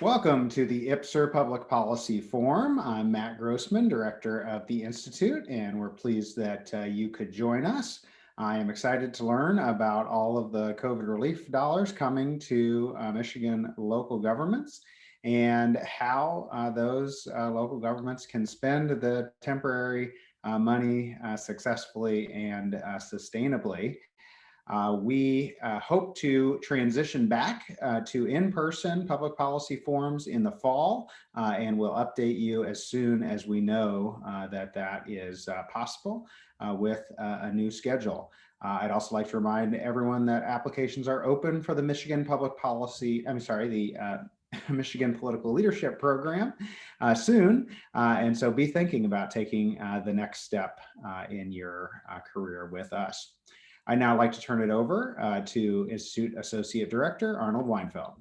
Welcome to the IPPSR Public Policy Forum. I'm Matt Grossmann, Director of the Institute, and we're pleased that you could join us. I am excited to learn about all of the COVID relief dollars coming to Michigan local governments and how those local governments can spend the temporary money successfully and sustainably. We hope to transition back to in-person public policy forums in the fall, and we'll update you as soon as we know that is possible with a new schedule. I'd also like to remind everyone that applications are open for the Michigan Public Policy, the Michigan Political Leadership Program soon. And so be thinking about taking the next step in your career with us. I'd now like to turn it over to Institute Associate Director, Arnold Weinfeld.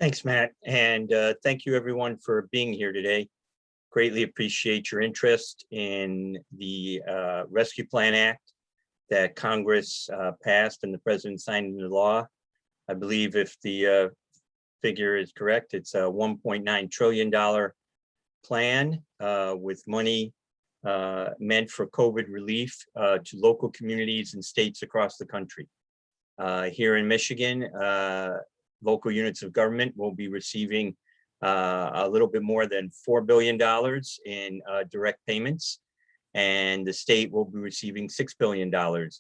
Thanks, Matt. And thank you everyone for being here today. Greatly appreciate your interest in the Rescue Plan Act that Congress passed and the President signed into law. I believe if the figure is correct, it's a $1.9 trillion plan with money meant for COVID relief to local communities and states across the country. Here in Michigan, local units of government will be receiving a little bit more than $4 billion in direct payments, and the state will be receiving $6 billion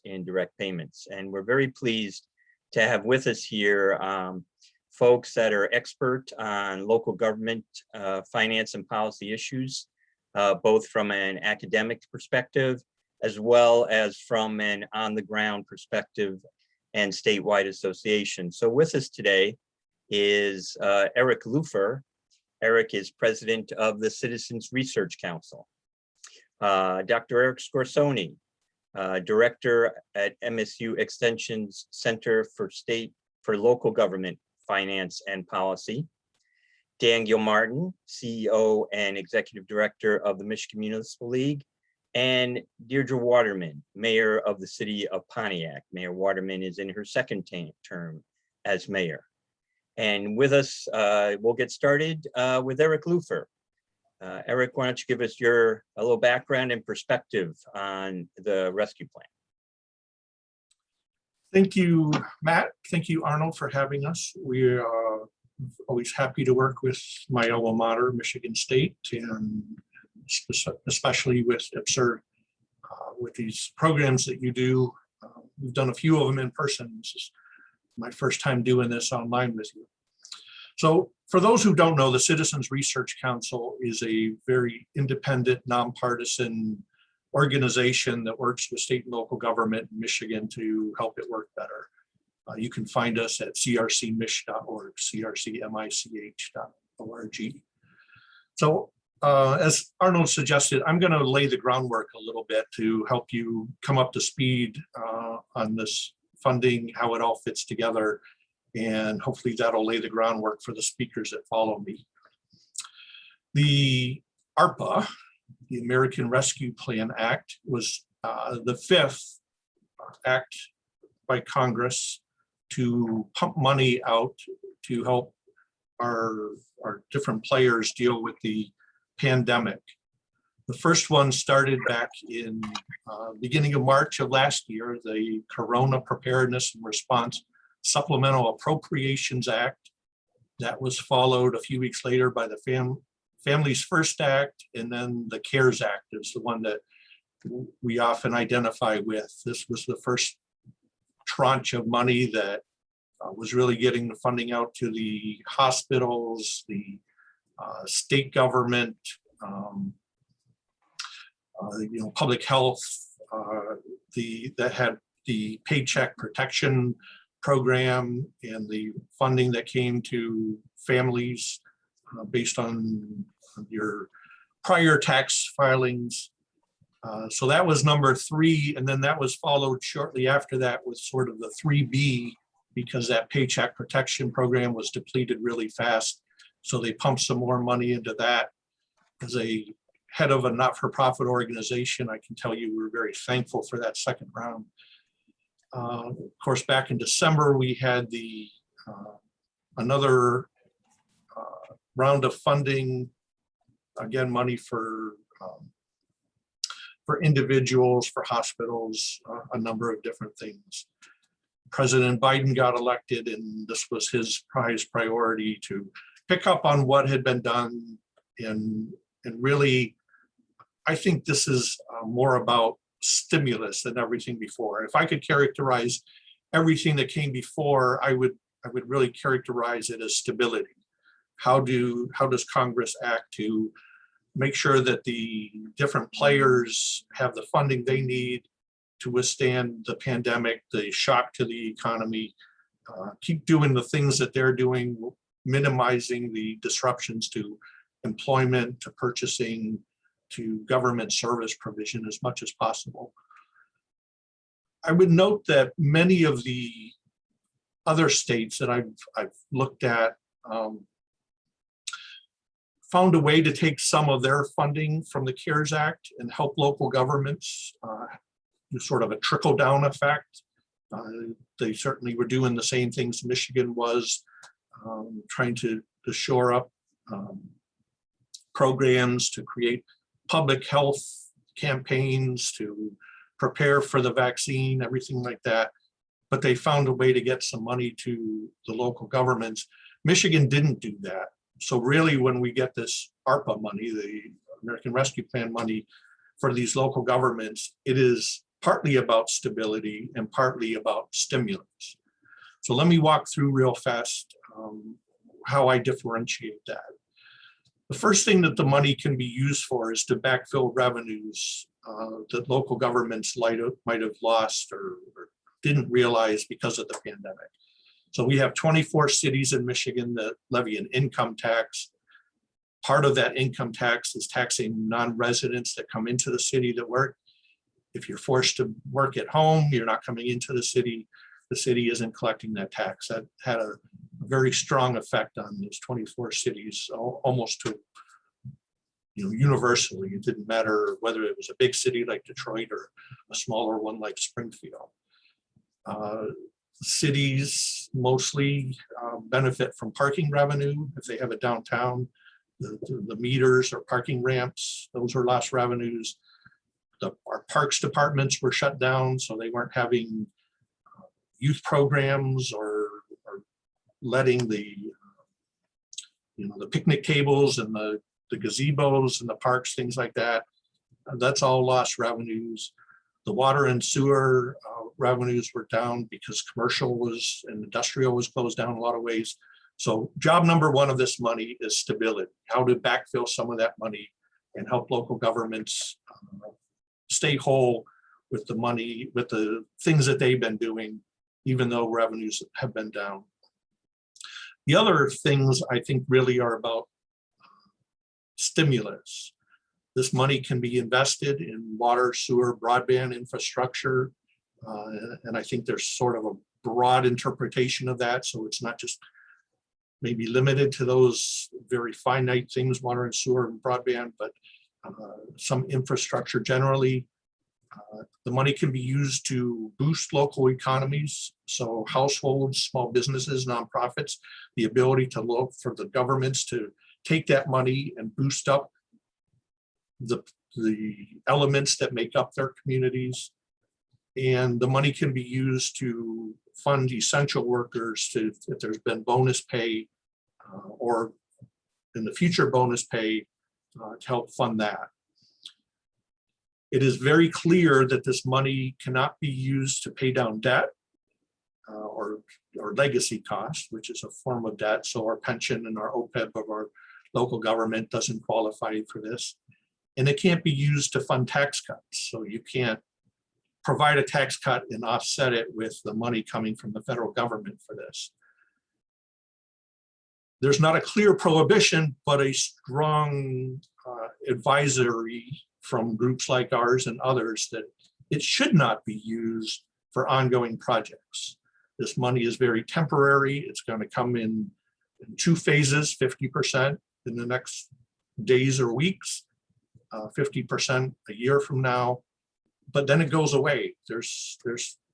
in direct payments. And we're very pleased to have with us here folks that are expert on local government finance and policy issues, both from an academic perspective, as well as from an on-the-ground perspective and statewide association. So with us today is Eric Lupher. Eric is president of the Citizens Research Council. Dr. Eric Scorsoni, director at MSU Extension's Center for Local Government Finance and Policy. Dan Gilmartin, CEO and Executive Director of the Michigan Municipal League, and Deirdre Waterman, Mayor of the City of Pontiac. Mayor Waterman is in her second term as mayor. And with us, we'll get started with Eric Lupher. Eric, why don't you give us a little background and perspective on the rescue plan? Thank you, Matt. Thank you, Arnold, for having us. We are always happy to work with my alma mater, Michigan State, and especially with IPPSR, with these programs that you do. We've done a few of them in person. This is my first time doing this online with you. So for those who don't know, the Citizens Research Council is a very independent, nonpartisan organization that works with state and local government in Michigan to help it work better. You can find us at crcmich.org, crcmich.org. So as Arnold suggested, I'm going to lay the groundwork a little bit to help you come up to speed on this funding, how it all fits together, and hopefully that'll lay the groundwork for the speakers that follow me. The ARPA, the American Rescue Plan Act, was the fifth act by Congress to pump money out to help our different players deal with the pandemic. The first one started back in beginning of March of last year, the Corona Preparedness and Response Supplemental Appropriations Act. That was followed a few weeks later by the Families First Act, and then the CARES Act is the one that we often identify with. This was the first tranche of money that was really getting the funding out to the hospitals, the state government, public health, that had the Paycheck Protection Program and the funding that came to families based on your prior tax filings. So that was number 3, and then that was followed shortly after that with sort of the 3B, because that Paycheck Protection Program was depleted really fast. So they pumped some more money into that. As a head of a not-for-profit organization, I can tell you we're very thankful for that second round. Of course, back in December, we had the another round of funding, again, money for individuals, for hospitals, a number of different things. President Biden got elected, and this was his highest priority, to pick up on what had been done. And really, I think this is more about stimulus than everything before. If I could characterize everything that came before, I would really characterize it as stability. How does Congress act to make sure that the different players have the funding they need to withstand the pandemic, the shock to the economy, keep doing the things that they're doing, minimizing the disruptions to employment, to purchasing, to government service provision as much as possible. I would note that many of the other states that I've looked at found a way to take some of their funding from the CARES Act and help local governments do sort of a trickle-down effect. They certainly were doing the same things Michigan was, trying to shore up programs, to create public health campaigns, to prepare for the vaccine, everything like that. But they found a way to get some money to the local governments. Michigan didn't do that. So really, when we get this ARPA money, the American Rescue Plan money for these local governments, it is partly about stability and partly about stimulus. So let me walk through real fast how I differentiate that. The first thing that the money can be used for is to backfill revenues that local governments might have lost or didn't realize because of the pandemic. So we have 24 cities in Michigan that levy an income tax. Part of that income tax is taxing non-residents that come into the city that work. If you're forced to work at home, you're not coming into the city isn't collecting that tax. That had a very strong effect on those 24 cities, almost to, universally. It didn't matter whether it was a big city like Detroit or a smaller one like Springfield. Cities mostly benefit from parking revenue. If they have a downtown, the meters or parking ramps, those are lost revenues. Our parks departments were shut down, so they weren't having youth programs or letting the picnic tables and the gazebos and the parks, things like that. That's all lost revenues. The water and sewer revenues were down because commercial and industrial was closed down in a lot of ways. So job number one of this money is stability, how to backfill some of that money and help local governments stay whole with the money, with the things that they've been doing, even though revenues have been down. The other things I think really are about stimulus. This money can be invested in water, sewer, broadband infrastructure. And I think there's sort of a broad interpretation of that. So it's not just maybe limited to those very finite things, water and sewer and broadband, but some infrastructure generally. The money can be used to boost local economies. So households, small businesses, nonprofits, the ability to look for the governments to take that money and boost up the elements that make up their communities. And the money can be used to fund essential workers, if there's been bonus pay or in the future bonus pay to help fund that. It is very clear that this money cannot be used to pay down debt or legacy costs, which is a form of debt. So our pension and our OPEB of our local government doesn't qualify for this. And it can't be used to fund tax cuts. So you can't provide a tax cut and offset it with the money coming from the federal government for this. There's not a clear prohibition, but a strong advisory from groups like ours and others that it should not be used for ongoing projects. This money is very temporary. It's going to come in two phases, 50% in the next days or weeks, 50% a year from now, but then it goes away. There's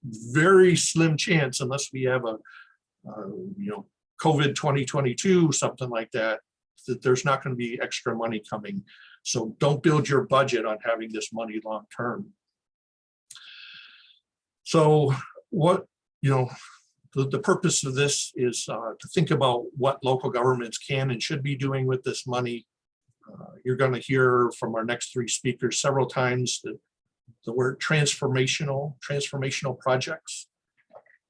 very slim chance, unless we have a COVID 2022, something like that, that there's not going to be extra money coming. So don't build your budget on having this money long term. So what, the purpose of this is to think about what local governments can and should be doing with this money. You're going to hear from our next three speakers several times the word transformational projects.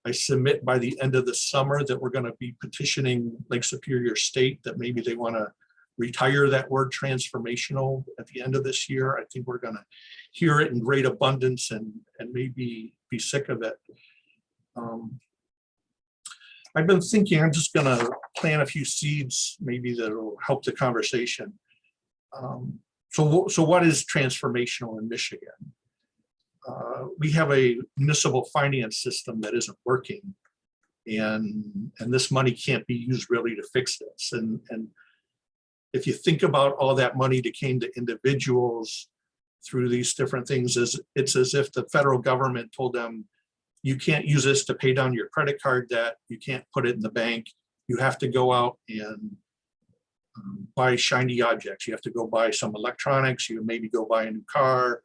I submit by the end of the summer that we're going to be petitioning Lake Superior State that maybe they want to retire that word transformational at the end of this year. I think we're going to hear it in great abundance and maybe be sick of it. I've been thinking I'm just going to plant a few seeds maybe that will help the conversation. So what is transformational in Michigan? We have a municipal finance system that isn't working, and this money can't be used really to fix this. And if you think about all that money that came to individuals through these different things, it's as if the federal government told them, you can't use this to pay down your credit card debt. You can't put it in the bank. You have to go out and buy shiny objects. You have to go buy some electronics. You maybe go buy a new car,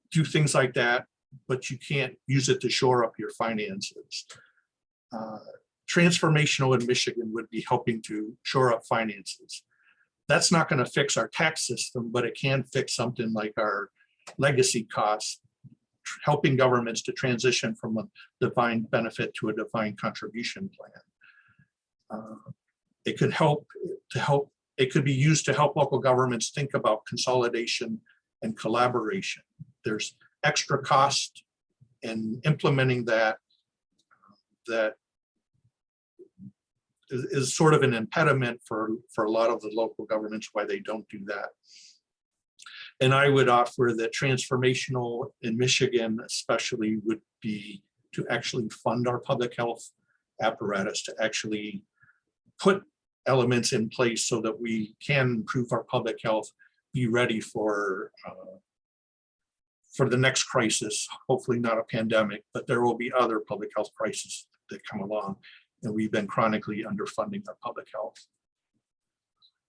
do things like that, but you can't use it to shore up your finances. Transformational in Michigan would be helping to shore up finances. That's not going to fix our tax system, but it can fix something like our legacy costs, helping governments to transition from a defined benefit to a defined contribution plan. It could it could be used to help local governments think about consolidation and collaboration. There's extra cost in implementing that is sort of an impediment for a lot of the local governments why they don't do that. And I would offer that transformational in Michigan especially would be to actually fund our public health apparatus, to actually put elements in place so that we can improve our public health, be ready for the next crisis, hopefully not a pandemic, but there will be other public health crises that come along, and we've been chronically underfunding our public health.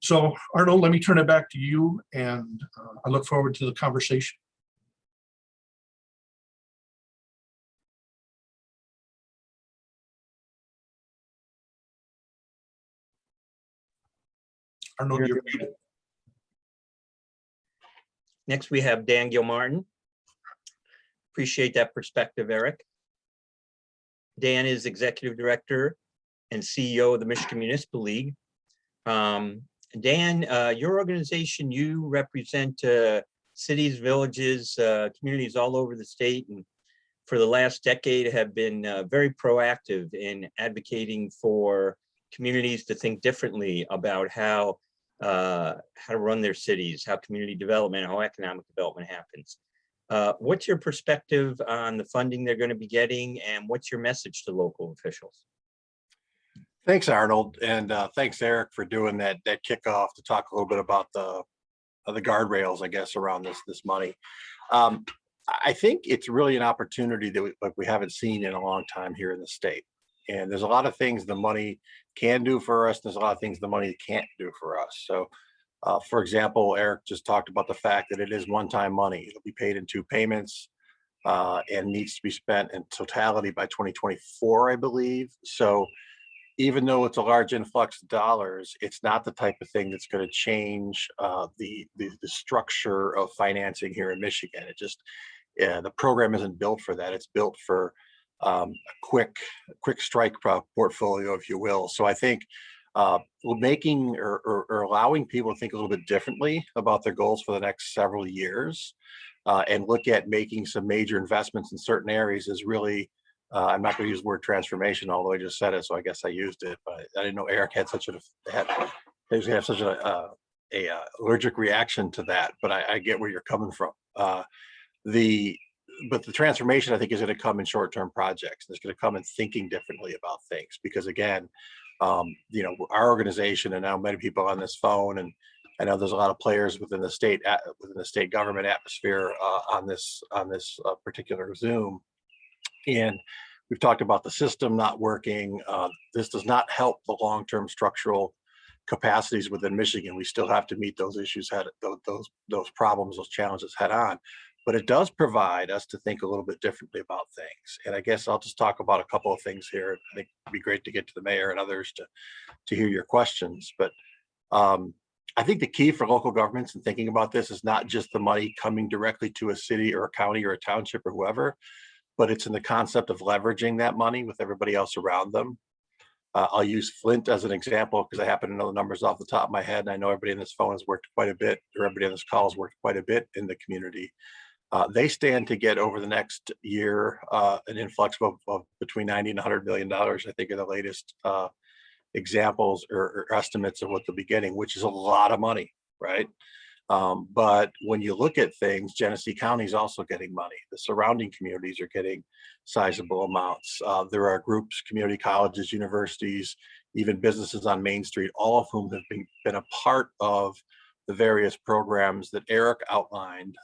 So Arnold, let me turn it back to you, and I look forward to the conversation. Arnold, you're muted. Next, we have Dan Gilmartin. Appreciate that perspective, Eric. Dan is Executive Director and CEO of the Michigan Municipal League. Dan, your organization, you represent cities, villages, communities all over the state, and for the last decade have been very proactive in advocating for communities to think differently about how to run their cities, how community development, how economic development happens. What's your perspective on the funding they're going to be getting, and what's your message to local officials? Thanks, Arnold, and thanks, Eric, for doing that kickoff to talk a little bit about the guardrails, I guess, around this money. I think it's really an opportunity that we haven't seen in a long time here in the state. And there's a lot of things the money can do for us. There's a lot of things the money can't do for us. So, for example, Eric just talked about the fact that it is one-time money. It'll be paid in 2 payments and needs to be spent in totality by 2024, I believe. So even though it's a large influx of dollars, it's not the type of thing that's going to change the structure of financing here in Michigan. It just, the program isn't built for that. It's built for a quick strike portfolio, if you will. So I think making or allowing people to think a little bit differently about their goals for the next several years and look at making some major investments in certain areas is really, I'm not going to use the word transformation, although I just said it, so I guess I used it. But I didn't know Eric had such a allergic reaction to that. But I get where you're coming from. But the transformation, I think, is going to come in short-term projects. It's going to come in thinking differently about things, because again, our organization, and now many people on this phone, and I know there's a lot of players within the state government atmosphere on this particular Zoom. And we've talked about the system not working. This does not help the long-term structural capacities within Michigan. We still have to meet those issues, those problems, those challenges head on. But it does provide us to think a little bit differently about things. And I guess I'll just talk about a couple of things here. I think it'd be great to get to the mayor and others to hear your questions. But I think the key for local governments in thinking about this is not just the money coming directly to a city or a county or a township or whoever, but it's in the concept of leveraging that money with everybody else around them. I'll use Flint as an example because I happen to know the numbers off the top of my head, and I know everybody in this phone has worked quite a bit, or everybody on this call has worked quite a bit in the community. They stand to get over the next year an influx of between 90 and 100 million dollars. I think are the latest examples or estimates of what they'll be getting, which is a lot of money, right? But when you look at things, Genesee County is also getting money. The surrounding communities are getting sizable amounts. There are groups, community colleges, universities, even businesses on Main Street, all of whom have been a part of the various programs that Eric outlined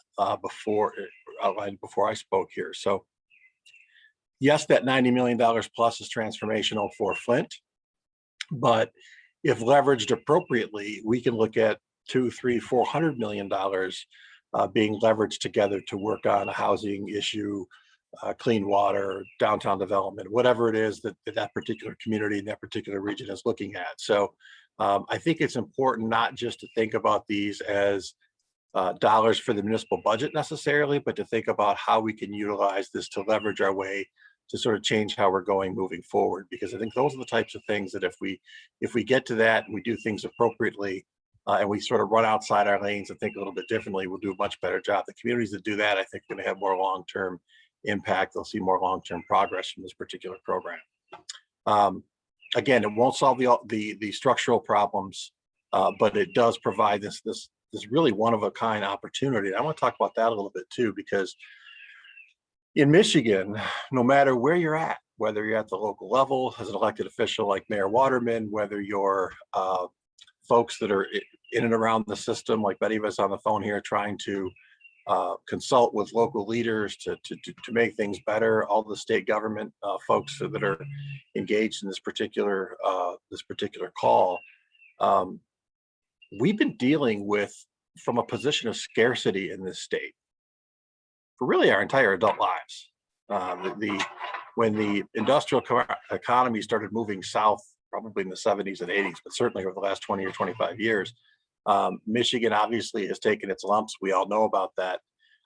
before I spoke here. So yes, that $90 million plus is transformational for Flint, but if leveraged appropriately, we can look at $200, $300, $400 million being leveraged together to work on a housing issue, clean water, downtown development, whatever it is that particular community in that particular region is looking at. So I think it's important not just to think about these as dollars for the municipal budget necessarily, but to think about how we can utilize this to leverage our way to sort of change how we're going moving forward. Because I think those are the types of things that if we get to that and we do things appropriately, and we sort of run outside our lanes and think a little bit differently, we'll do a much better job. The communities that do that, I think, are going to have more long-term impact. They'll see more long-term progress from this particular program. Again, it won't solve the structural problems, but it does provide this really one-of-a-kind opportunity. I want to talk about that a little bit too, because in Michigan, no matter where you're at, whether you're at the local level as an elected official like Mayor Waterman, whether you're folks that are in and around the system, like many of us on the phone here, trying to consult with local leaders to make things better. All the state government folks that are engaged in this particular call, we've been dealing with from a position of scarcity in this state for really our entire adult lives. When the industrial economy started moving south, probably in the 70s and 80s, but certainly over the last 20 or 25 years, Michigan obviously has taken its lumps. We all know about that.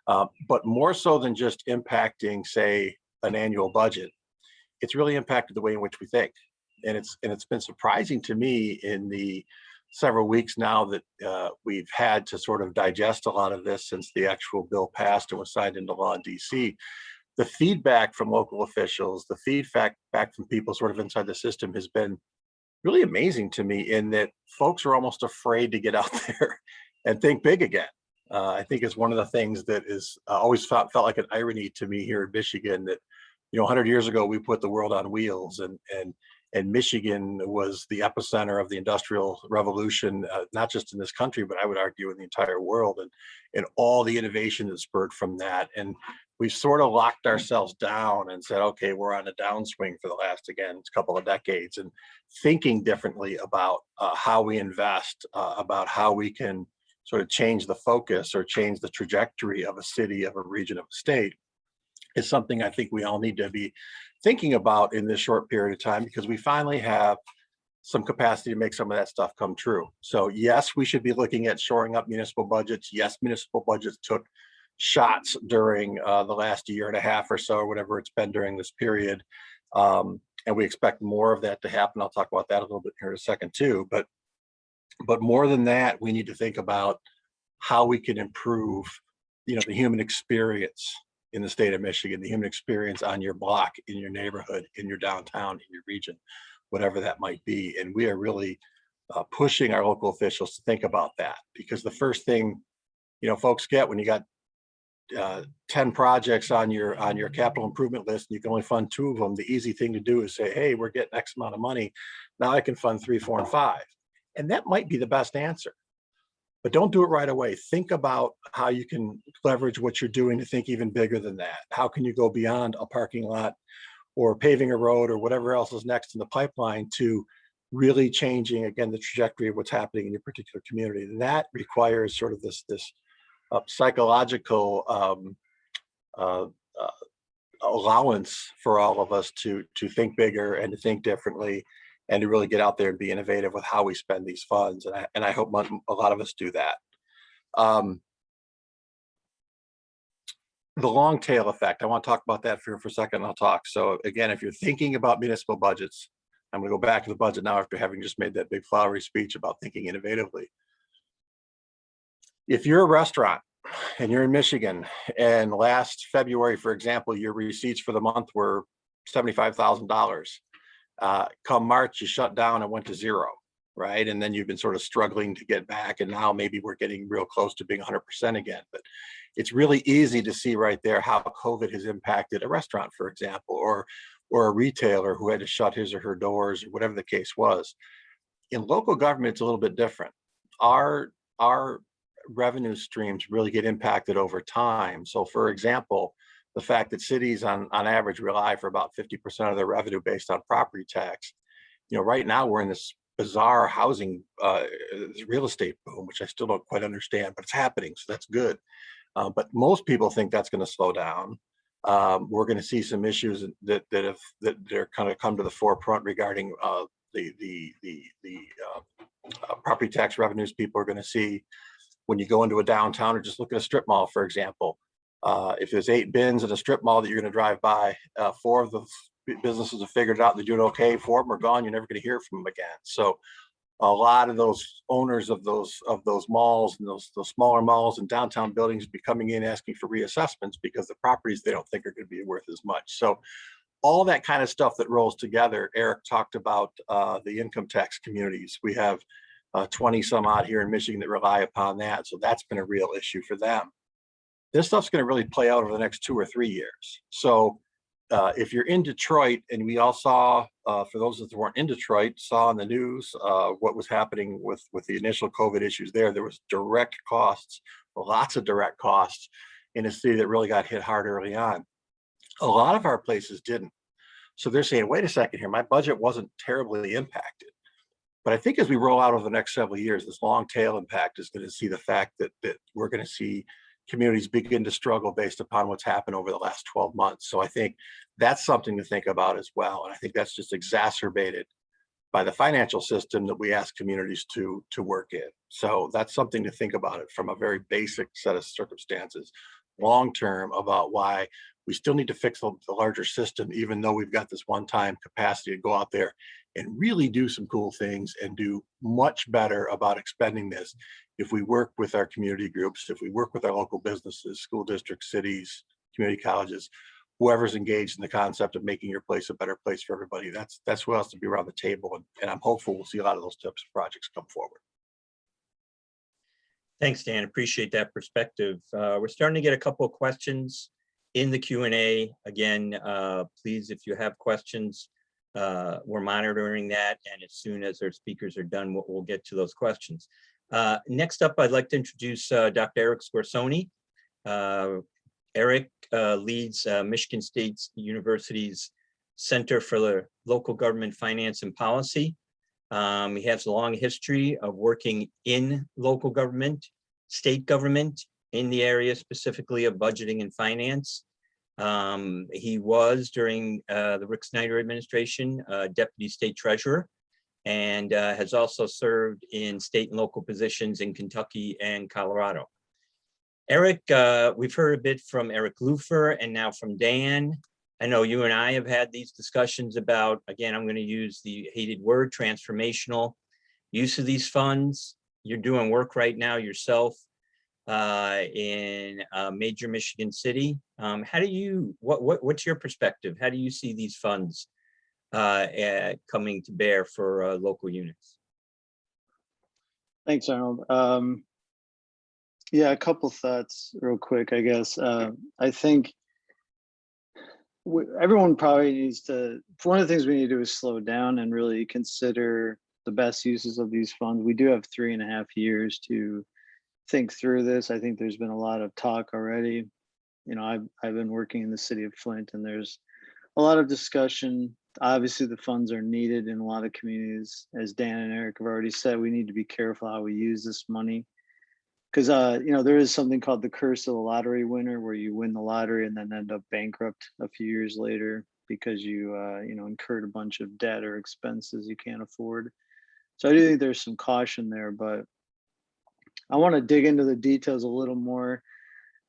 But more so than just impacting, say, an annual budget, it's really impacted the way in which we think. And it's been surprising to me in the several weeks now that we've had to sort of digest a lot of this since the actual bill passed and was signed into law in DC. The feedback from local officials, the feedback back from people sort of inside the system has been really amazing to me, in that folks are almost afraid to get out there and think big again. I think it's one of the things that is always felt like an irony to me here in Michigan, that 100 years ago we put the world on wheels, and Michigan was the epicenter of the industrial revolution, not just in this country, but I would argue in the entire world, and all the innovation that spurred from that. And we've sort of locked ourselves down and said, okay, we're on a downswing for the last, again, couple of decades, and thinking differently about how we invest, about how we can sort of change the focus or change the trajectory of a city, of a region, of a state, is something I think we all need to be thinking about in this short period of time, because we finally have some capacity to make some of that stuff come true. So yes, we should be looking at shoring up municipal budgets. Yes, municipal budgets took shots during the last year and a half or so, or whatever it's been during this period. And we expect more of that to happen. I'll talk about that a little bit here in a second too. But more than that, we need to think about how we can improve, the human experience in the state of Michigan, the human experience on your block, in your neighborhood, in your downtown, in your region, whatever that might be. And we are really pushing our local officials to think about that, because the first thing, folks get when you got 10 projects on your capital improvement list and you can only fund 2 of them, the easy thing to do is say, hey, we're getting X amount of money. Now I can fund 3, 4, and 5. And that might be the best answer. But don't do it right away. Think about how you can leverage what you're doing to think even bigger than that. How can you go beyond a parking lot or paving a road or whatever else is next in the pipeline to really changing, again, the trajectory of what's happening in your particular community. And that requires sort of this psychological allowance for all of us to think bigger and to think differently and to really get out there and be innovative with how we spend these funds. And I hope a lot of us do that. The long tail effect, I want to talk about that for a second, and I'll talk. So again, if you're thinking about municipal budgets, I'm going to go back to the budget now after having just made that big flowery speech about thinking innovatively. If you're a restaurant and you're in Michigan, and last February, for example, your receipts for the month were $75,000. Come March, you shut down and went to zero, right? And then you've been sort of struggling to get back, and now maybe we're getting real close to being 100% again. But it's really easy to see right there how COVID has impacted a restaurant, for example, or a retailer who had to shut his or her doors, or whatever the case was. In local government, it's a little bit different. Our revenue streams really get impacted over time. So for example, the fact that cities on average rely for about 50% of their revenue based on property tax. You know, right now we're in this bizarre housing real estate boom, which I still don't quite understand, but it's happening, so that's good. But most people think that's going to slow down. We're going to see some issues that are kind of come to the forefront regarding the property tax revenues people are going to see when you go into a downtown, or just look at a strip mall, for example. If there's 8 bins at a strip mall that you're going to drive by, 4 of the businesses have figured it out, they're doing okay. 4 of them are gone. You're never going to hear from them again. So a lot of those owners of those malls and those smaller malls and downtown buildings be coming in asking for reassessments because the properties they don't think are going to be worth as much. So all that kind of stuff that rolls together. Eric talked about the income tax communities. We have 20 some odd here in Michigan that rely upon that. So that's been a real issue for them. This stuff's going to really play out over the next 2 or 3 years. So if you're in Detroit, and we all saw, for those that weren't in Detroit, saw in the news what was happening with the initial COVID issues there. There was direct costs, lots of direct costs in a city that really got hit hard early on. A lot of our places didn't. So they're saying, wait a second here, my budget wasn't terribly impacted. But I think as we roll out over the next several years, this long tail impact is going to see the fact that we're going to see communities begin to struggle based upon what's happened over the last 12 months. So I think that's something to think about as well. And I think that's just exacerbated by the financial system that we ask communities to work in. So that's something to think about it from a very basic set of circumstances, long-term, about why we still need to fix the larger system, even though we've got this one-time capacity to go out there and really do some cool things and do much better about expending this if we work with our community groups, if we work with our local businesses, school districts, cities, community colleges, whoever's engaged in the concept of making your place a better place for everybody. That's who else to be around the table. And I'm hopeful we'll see a lot of those types of projects come forward. Thanks, Dan. Appreciate that perspective. We're starting to get a couple of questions in the Q&A. Again, please, if you have questions, we're monitoring that. And as soon as our speakers are done, we'll get to those questions. Next up, I'd like to introduce Dr. Eric Scorsoni. Eric leads Michigan State University's Center for the Local Government Finance and Policy. He has a long history of working in local government, state government, in the area specifically of budgeting and finance. He was, during the Rick Snyder administration, Deputy State Treasurer, and has also served in state and local positions in Kentucky and Colorado. Eric, we've heard a bit from Eric Lupher and now from Dan. I know you and I have had these discussions about, again, I'm going to use the hated word, transformational use of these funds. You're doing work right now yourself in a major Michigan city. How do you, what's your perspective? How do you see these funds coming to bear for local units? Thanks, Arnold. Yeah, a couple thoughts real quick, I guess. I think everyone probably needs to, one of the things we need to do is slow down and really consider the best uses of these funds. We do have 3.5 years to think through this. I think there's been a lot of talk already. You know, I've been working in the city of Flint, and there's a lot of discussion Obviously, the funds are needed in a lot of communities. As Dan and Eric have already said, we need to be careful how we use this money. Because, there is something called the curse of the lottery winner, where you win the lottery and then end up bankrupt a few years later because you, incurred a bunch of debt or expenses you can't afford. So I do think there's some caution there, but I want to dig into the details a little more.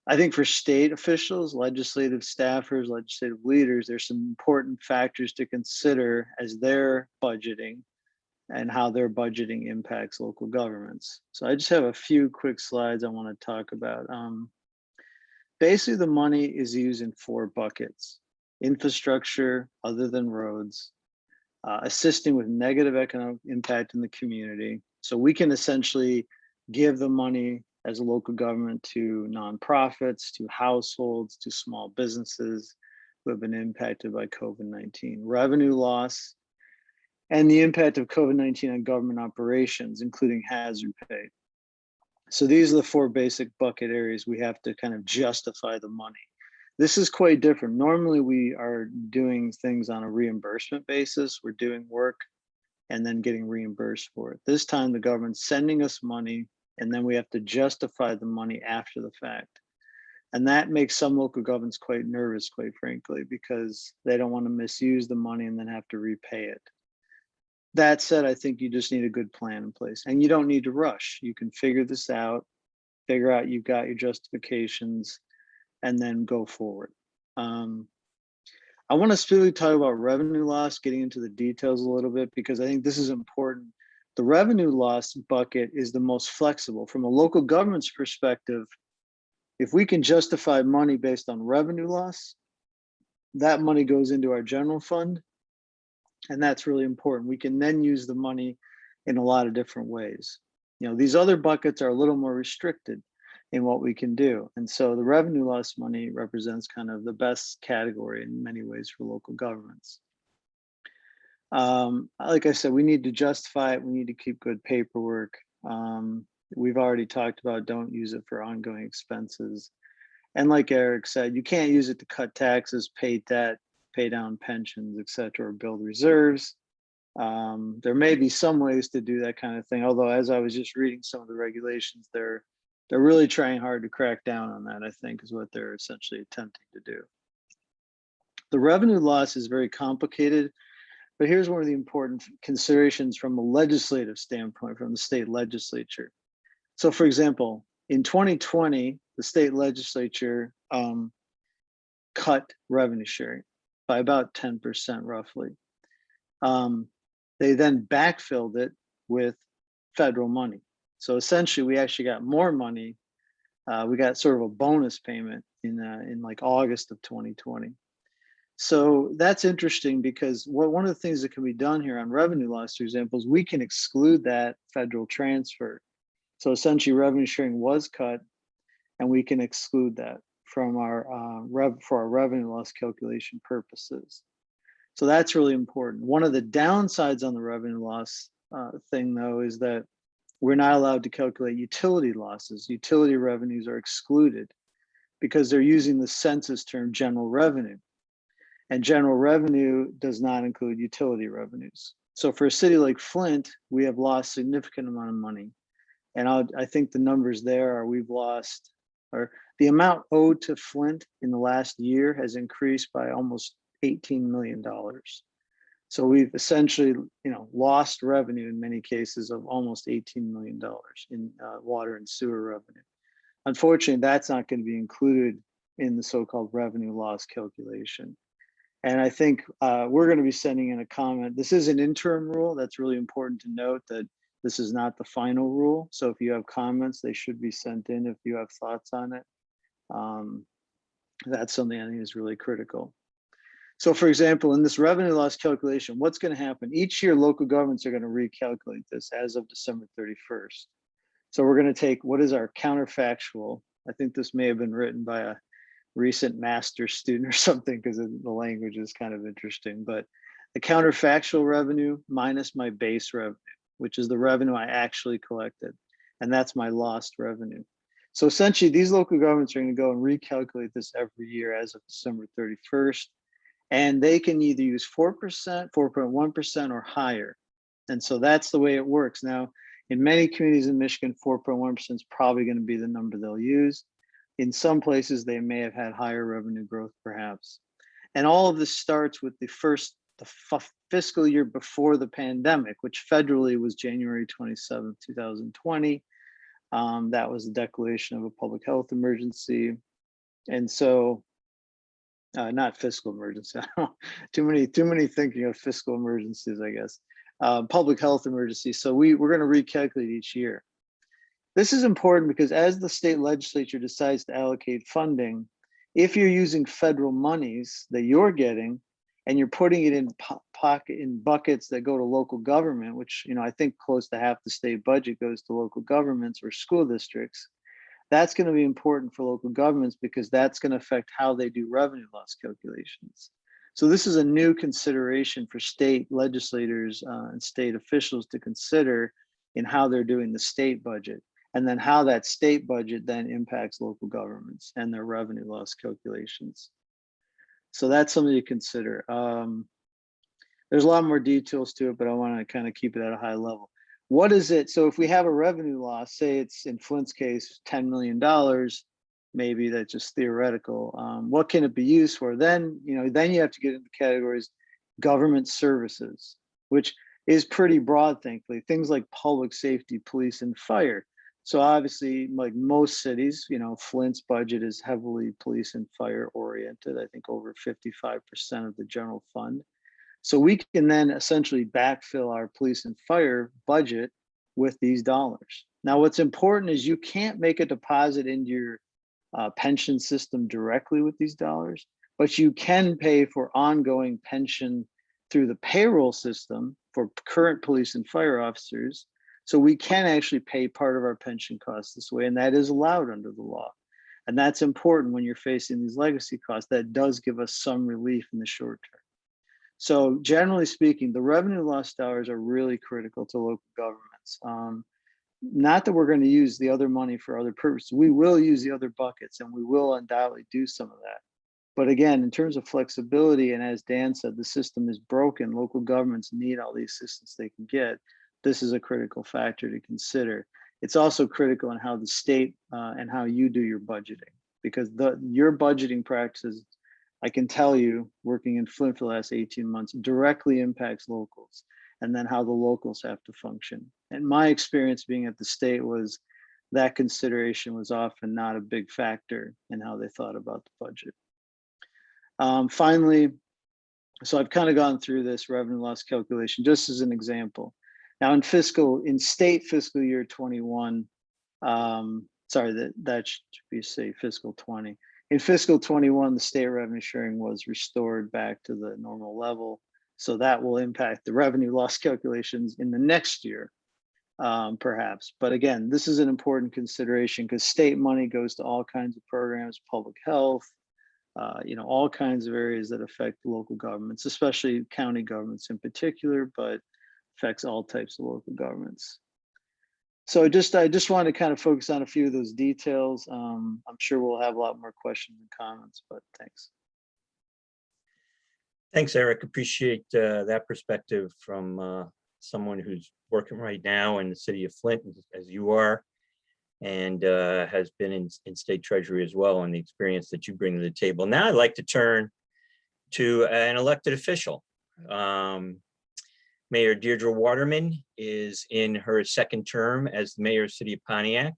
I think for state officials, legislative staffers, legislative leaders, there's some important factors to consider as they're budgeting and how their budgeting impacts local governments. So I just have a few quick slides I want to talk about. Basically, the money is used in 4 buckets: infrastructure other than roads, assisting with negative economic impact in the community. So we can essentially give the money as a local government to nonprofits, to households, to small businesses who have been impacted by COVID-19. Revenue loss, and the impact of COVID-19 on government operations, including hazard pay. So these are the 4 basic bucket areas we have to kind of justify the money. This is quite different. Normally we are doing things on a reimbursement basis. We're doing work and then getting reimbursed for it. This time the government's sending us money, and then we have to justify the money after the fact. And that makes some local governments quite nervous, quite frankly, because they don't want to misuse the money and then have to repay it. That said, I think you just need a good plan in place, and you don't need to rush. You can figure this out, figure out you've got your justifications, and then go forward. I want to specifically talk about revenue loss, getting into the details a little bit, because I think this is important. The revenue loss bucket is the most flexible. From a local government's perspective, if we can justify money based on revenue loss, that money goes into our general fund. And that's really important. We can then use the money in a lot of different ways. These other buckets are a little more restricted in what we can do. And so the revenue loss money represents kind of the best category in many ways for local governments. Like I said, we need to justify it. We need to keep good paperwork. We've already talked about don't use it for ongoing expenses. And like Eric said, you can't use it to cut taxes, pay debt, pay down pensions, et cetera, or build reserves. There may be some ways to do that kind of thing. Although, as I was just reading some of the regulations, they're really trying hard to crack down on that, I think, is what they're essentially attempting to do. The revenue loss is very complicated, but here's one of the important considerations from a legislative standpoint, from the state legislature. So for example, in 2020, the state legislature cut revenue sharing by about 10% roughly. They then backfilled it with federal money. So essentially we actually got more money. We got sort of a bonus payment in like August of 2020. So that's interesting, because one of the things that can be done here on revenue loss, for example, is we can exclude that federal transfer. So essentially revenue sharing was cut, and we can exclude that from our for our revenue loss calculation purposes. So that's really important. One of the downsides on the revenue loss thing, though, is that we're not allowed to calculate utility losses. Utility revenues are excluded because they're using the census term general revenue. And general revenue does not include utility revenues. So for a city like Flint, we have lost a significant amount of money. And I think the numbers there are we've lost, or the amount owed to Flint in the last year has increased by almost $18 million. So we've essentially, lost revenue in many cases of almost $18 million in water and sewer revenue. Unfortunately, that's not going to be included in the so-called revenue loss calculation. And I think we're going to be sending in a comment. This is an interim rule. That's really important to note, that this is not the final rule. So if you have comments, they should be sent in if you have thoughts on it. That's something I think is really critical. So for example, in this revenue loss calculation, what's going to happen? Each year, local governments are going to recalculate this as of December 31st. So we're going to take what is our counterfactual. I think this may have been written by a recent master's student or something, because the language is kind of interesting. But the counterfactual revenue minus my base revenue, which is the revenue I actually collected. And that's my lost revenue. So essentially, these local governments are going to go and recalculate this every year as of December 31st. And they can either use 4%, 4.1% or higher. And so that's the way it works. Now, in many communities in Michigan, 4.1% is probably going to be the number they'll use. In some places, they may have had higher revenue growth, perhaps. And all of this starts with the fiscal year before the pandemic, which federally was January 27th, 2020. That was the declaration of a public health emergency. And so, not fiscal emergency. too many thinking of fiscal emergencies, I guess. Public health emergency. So we're going to recalculate each year. This is important because as the state legislature decides to allocate funding, if you're using federal monies that you're getting and you're putting it in buckets that go to local government, which I think close to half the state budget goes to local governments or school districts, that's going to be important for local governments because that's going to affect how they do revenue loss calculations. So this is a new consideration for state legislators and state officials to consider in how they're doing the state budget, and then how that state budget then impacts local governments and their revenue loss calculations. So that's something to consider. There's a lot more details to it, but I want to kind of keep it at a high level. What is it? So if we have a revenue loss, say it's in Flint's case, $10 million, maybe that's just theoretical. What can it be used for? Then you have to get into categories, government services, which is pretty broad, thankfully. Things like public safety, police, and fire. So obviously, like most cities, Flint's budget is heavily police and fire oriented. I think over 55% of the general fund. So we can then essentially backfill our police and fire budget with these dollars. Now, what's important is you can't make a deposit into your pension system directly with these dollars, but you can pay for ongoing pension through the payroll system for current police and fire officers. So we can actually pay part of our pension costs this way, and that is allowed under the law. And that's important when you're facing these legacy costs. That does give us some relief in the short term. So generally speaking, the revenue loss dollars are really critical to local governments. Not that we're going to use the other money for other purposes. We will use the other buckets, and we will undoubtedly do some of that. But again, in terms of flexibility, and as Dan said, the system is broken. Local governments need all the assistance they can get. This is a critical factor to consider. It's also critical in how the state and how you do your budgeting, because your budgeting practices, I can tell you, working in Flint for the last 18 months, directly impacts locals, and then how the locals have to function. And my experience being at the state was that consideration was often not a big factor in how they thought about the budget. Finally, so I've kind of gone through this revenue loss calculation just as an example. Now in state fiscal year 21, sorry, that should be say fiscal 20. In fiscal 21, the state revenue sharing was restored back to the normal level. So that will impact the revenue loss calculations in the next year, perhaps. But again, this is an important consideration because state money goes to all kinds of programs, public health, all kinds of areas that affect local governments, especially county governments in particular, but affects all types of local governments. So I just want to kind of focus on a few of those details. I'm sure we'll have a lot more questions and comments, but thanks. Thanks, Eric. Appreciate that perspective from someone who's working right now in the city of Flint, as you are, and has been in state treasury as well, and the experience that you bring to the table. Now I'd like to turn to an elected official. Mayor Deirdre Waterman is in her second term as the mayor of the city of Pontiac.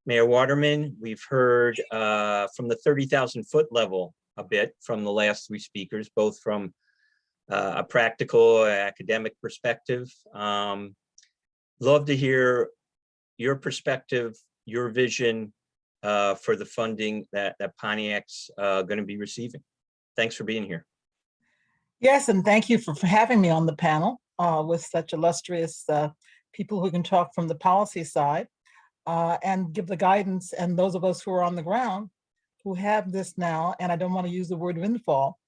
Mayor Waterman, we've heard from the 30,000 foot level a bit from the last three speakers, both from a practical academic perspective. Love to hear your perspective, your vision for the funding that Pontiac's going to be receiving. Thanks for being here. Yes, and thank you for having me on the panel with such illustrious people who can talk from the policy side and give the guidance, and those of us who are on the ground who have this now, and I don't want to use the word windfall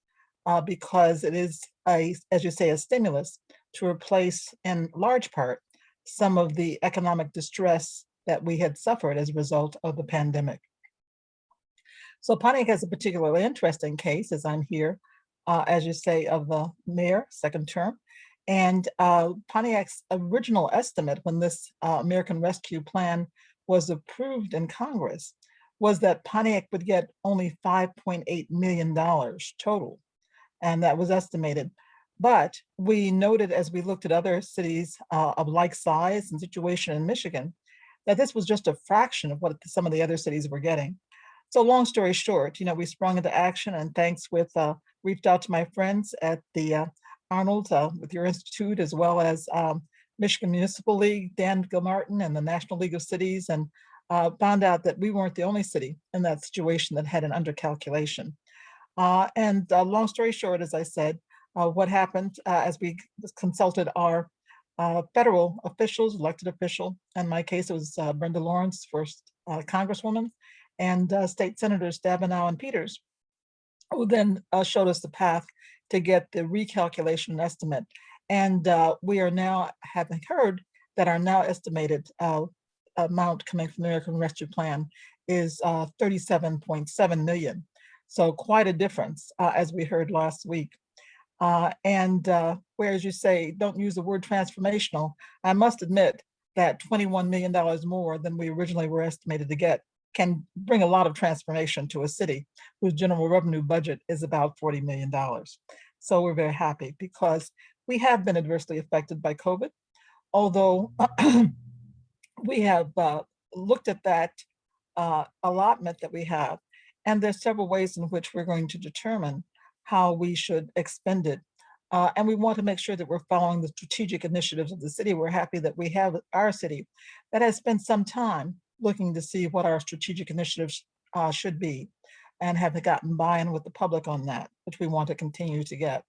because it is, as you say, a stimulus to replace in large part some of the economic distress that we had suffered as a result of the pandemic. So Pontiac has a particularly interesting case as I'm here as you say, of the mayor, second term. And Pontiac's original estimate when this American Rescue Plan was approved in Congress was that Pontiac would get only $5.8 million total. And that was estimated. But we noted as we looked at other cities of like size and situation in Michigan, that this was just a fraction of what some of the other cities were getting. So long story short, we sprung into action, and thanks with reached out to my friends at the Arnold with your institute, as well as Michigan Municipal League, Dan Gilmartin, and the National League of Cities, and found out that we weren't the only city in that situation that had an undercalculation. And long story short, as I said, what happened as we consulted our federal officials, elected official, in my case, it was Brenda Lawrence, first Congresswoman, and State Senators Stabenow and Peters, who then showed us the path to get the recalculation and estimate. And we are now having heard that our now estimated amount coming from the American Rescue Plan is 37.7 million. So quite a difference, as we heard last week. And whereas you say, don't use the word transformational, I must admit that $21 million more than we originally were estimated to get can bring a lot of transformation to a city whose general revenue budget is about $40 million. So we're very happy because we have been adversely affected by COVID, although we have looked at that allotment that we have, and there's several ways in which we're going to determine how we should expend it. And we want to make sure that we're following the strategic initiatives of the city. We're happy that we have our city that has spent some time looking to see what our strategic initiatives should be, and have gotten buy-in with the public on that, which we want to continue to get.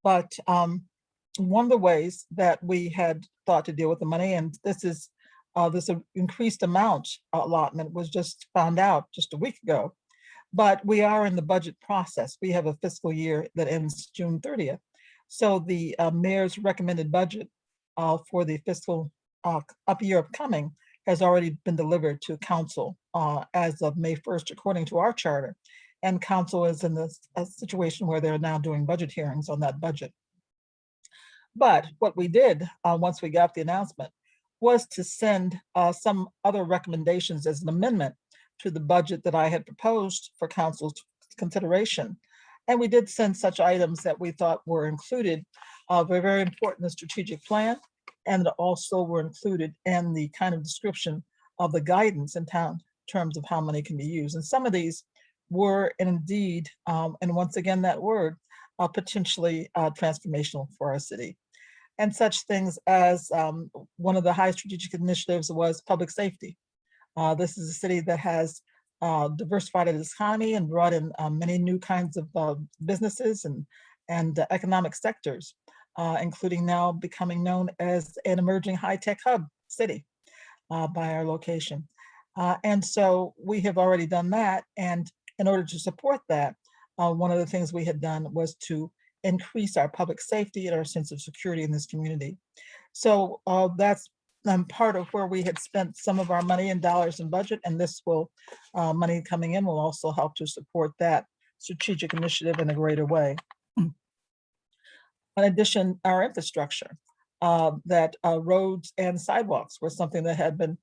But one of the ways that we had thought to deal with the money, and this is this increased amount allotment was just found out just a week ago, but we are in the budget process. We have a fiscal year that ends June 30th. So the mayor's recommended budget for the fiscal up year upcoming has already been delivered to council as of May 1st, according to our charter. And council is in this situation where they're now doing budget hearings on that budget. But what we did once we got the announcement was to send some other recommendations as an amendment to the budget that I had proposed for council's consideration. And we did send such items that we thought were included, were very important in the strategic plan, and also were included in the kind of description of the guidance in terms of how money can be used. And some of these were indeed, and once again that word, potentially transformational for our city. And such things as one of the high strategic initiatives was public safety. This is a city that has diversified its economy and brought in many new kinds of businesses and economic sectors, including now becoming known as an emerging high-tech hub city by our location. And so we have already done that. And in order to support that, one of the things we had done was to increase our public safety and our sense of security in this community. So that's part of where we had spent some of our money and dollars in budget, and this will, money coming in will also help to support that strategic initiative in a greater way. In addition, our infrastructure, that roads and sidewalks were something that had been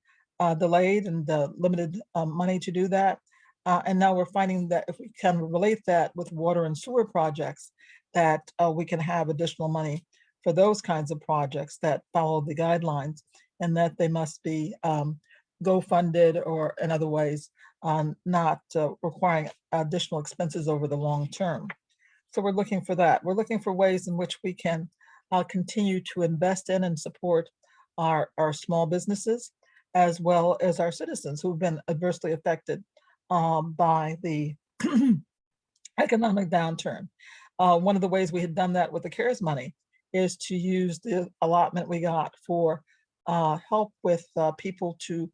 delayed and limited money to do that. And now we're finding that if we can relate that with water and sewer projects, that we can have additional money for those kinds of projects that follow the guidelines, and that they must be go-funded or in other ways not requiring additional expenses over the long term. So we're looking for that. We're looking for ways in which we can continue to invest in and support our small businesses, as well as our citizens who've been adversely affected by the economic downturn. One of the ways we had done that with the CARES money is to use the allotment we got for help with people to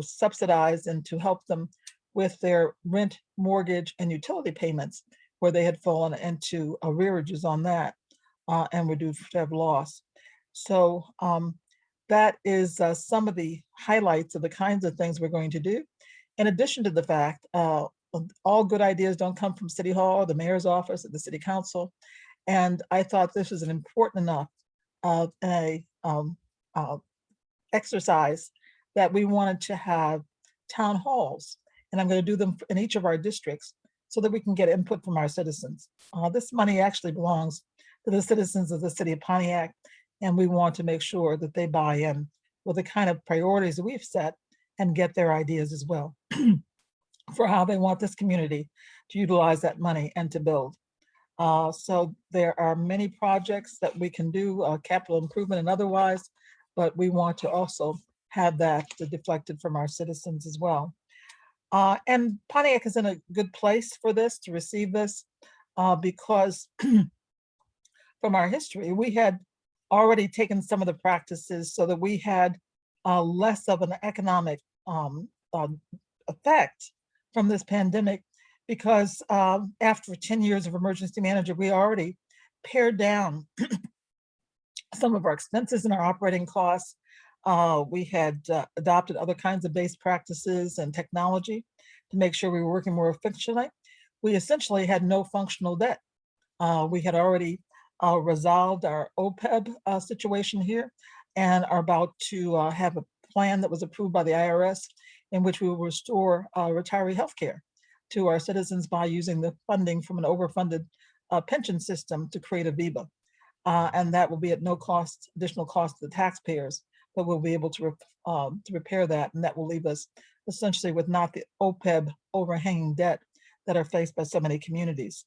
subsidize and to help them with their rent, mortgage, and utility payments, where they had fallen into arrearages on that and were due to have loss. So that is some of the highlights of the kinds of things we're going to do. In addition to the fact, all good ideas don't come from City Hall, the mayor's office, or the city council. And I thought this was an important enough exercise that we wanted to have town halls. And I'm going to do them in each of our districts so that we can get input from our citizens. This money actually belongs to the citizens of the city of Pontiac, and we want to make sure that they buy in with the kind of priorities that we've set and get their ideas as well for how they want this community to utilize that money and to build. So there are many projects that we can do, capital improvement and otherwise, but we want to also have that deflected from our citizens as well. And Pontiac is in a good place for this, to receive this, because from our history, we had already taken some of the practices so that we had less of an economic effect from this pandemic, because after 10 years of emergency manager, we already pared down some of our expenses and our operating costs. We had adopted other kinds of base practices and technology to make sure we were working more efficiently. We essentially had no functional debt. We had already resolved our OPEB situation here and are about to have a plan that was approved by the IRS in which we will restore retiree health care to our citizens by using the funding from an overfunded pension system to create a VIBA. And that will be at no cost, additional cost to the taxpayers, but we'll be able to repair that, and that will leave us essentially with not the OPEB overhanging debt that are faced by so many communities.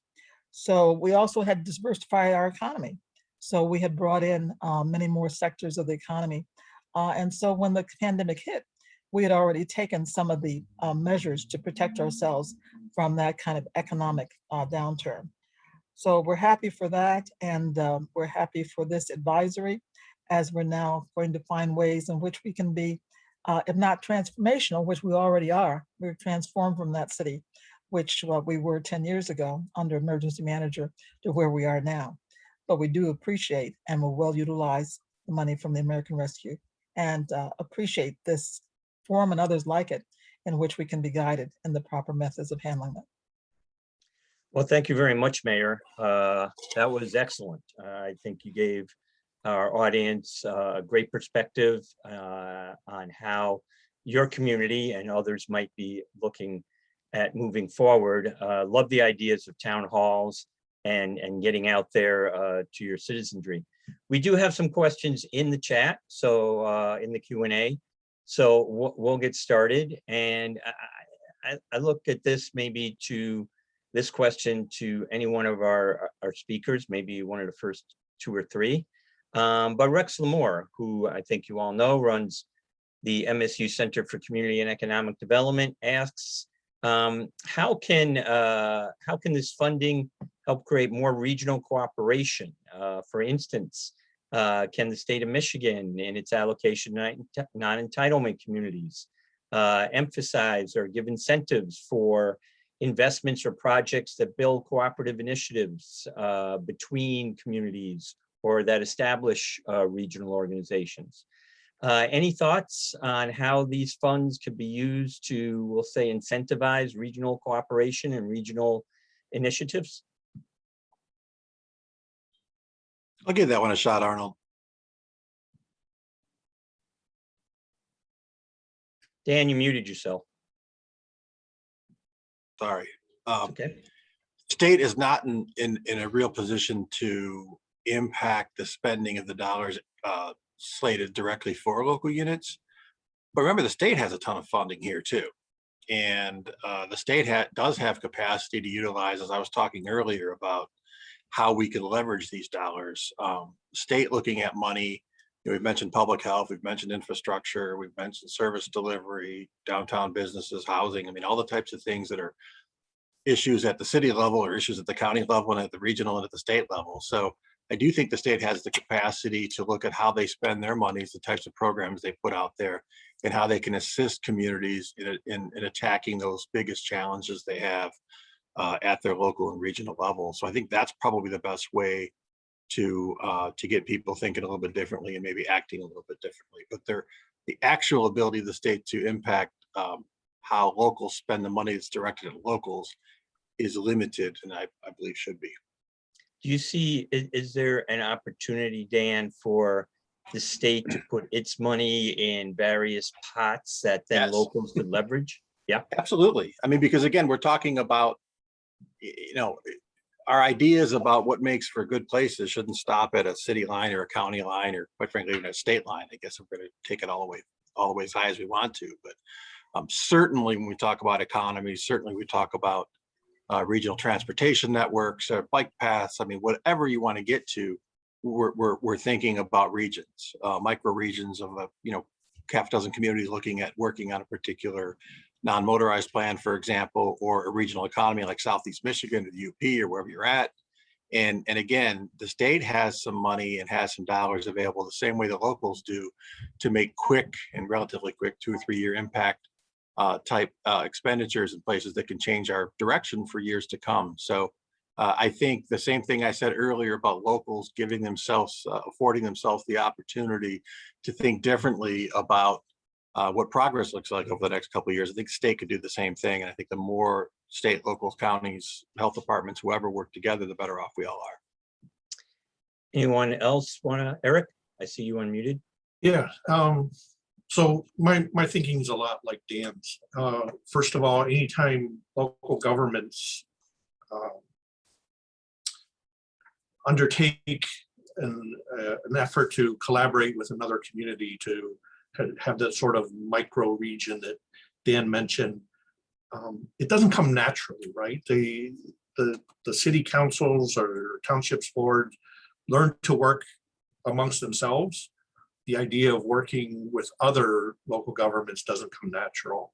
So we also had to diversify our economy. So we had brought in many more sectors of the economy. And so when the pandemic hit, we had already taken some of the measures to protect ourselves from that kind of economic downturn. So we're happy for that, and we're happy for this advisory, as we're now going to find ways in which we can be, if not transformational, which we already are. We're transformed from that city, which we were 10 years ago under emergency manager, to where we are now. But we do appreciate and will well utilize the money from the American Rescue, and appreciate this forum and others like it, in which we can be guided in the proper methods of handling it. Well, thank you very much, Mayor. That was excellent. I think you gave our audience a great perspective on how your community and others might be looking at moving forward. Love the ideas of town halls and getting out there to your citizenry. We do have some questions in the chat, so in the Q&A. So we'll get started. And I look at this maybe to this question to any one of our speakers, maybe one of the first two or three. But Rex Lamore, who I think you all know runs the MSU Center for Community and Economic Development, asks, how can this funding help create more regional cooperation? For instance, can the state of Michigan in its allocation non-entitlement communities emphasize or give incentives for investments or projects that build cooperative initiatives between communities or that establish regional organizations? Any thoughts on how these funds could be used to, we'll say, incentivize regional cooperation and regional initiatives? I'll give that one a shot, Arnold. Dan, you muted yourself. Sorry. Okay. State is not in a real position to impact the spending of the dollars slated directly for local units. But remember, the state has a ton of funding here too. And the state does have capacity to utilize, as I was talking earlier about how we can leverage these dollars. State looking at money, we've mentioned public health, we've mentioned infrastructure, we've mentioned service delivery, downtown businesses, housing. I mean, all the types of things that are issues at the city level or issues at the county level and at the regional and at the state level. So I do think the state has the capacity to look at how they spend their monies, the types of programs they put out there, and how they can assist communities in attacking those biggest challenges they have at their local and regional level. So I think that's probably the best way to get people thinking a little bit differently and maybe acting a little bit differently. But the actual ability of the state to impact how locals spend the money that's directed at locals is limited, and I believe should be. Do you see, is there an opportunity, Dan, for the state to put its money in various pots that then Yes. locals could leverage? Yeah. Absolutely. I mean, because again, we're talking about, you know, our ideas about what makes for good places shouldn't stop at a city line or a county line, or quite frankly, even a state line. I guess we're going to take it all the way as high as we want to. But certainly when we talk about economy, certainly we talk about regional transportation networks or bike paths. I mean, whatever you want to get to, we're thinking about regions, micro regions of half dozen communities looking at working on a particular non-motorized plan, for example, or a regional economy like Southeast Michigan or the UP or wherever you're at. And again, the state has some money and has some dollars available the same way the locals do to make quick and relatively quick 2 or 3 year impact type expenditures in places that can change our direction for years to come. So I think the same thing I said earlier about locals giving themselves, affording themselves the opportunity to think differently about what progress looks like over the next couple of years. I think the state could do the same thing. And I think the more state, locals, counties, health departments, whoever work together, the better off we all are. Anyone else want to, Eric? I see you unmuted. Yeah. So my thinking is a lot like Dan's. First of all, anytime local governments undertake an effort to collaborate with another community to have that sort of micro region that Dan mentioned, it doesn't come naturally, right? The city councils or townships board learn to work amongst themselves. The idea of working with other local governments doesn't come natural.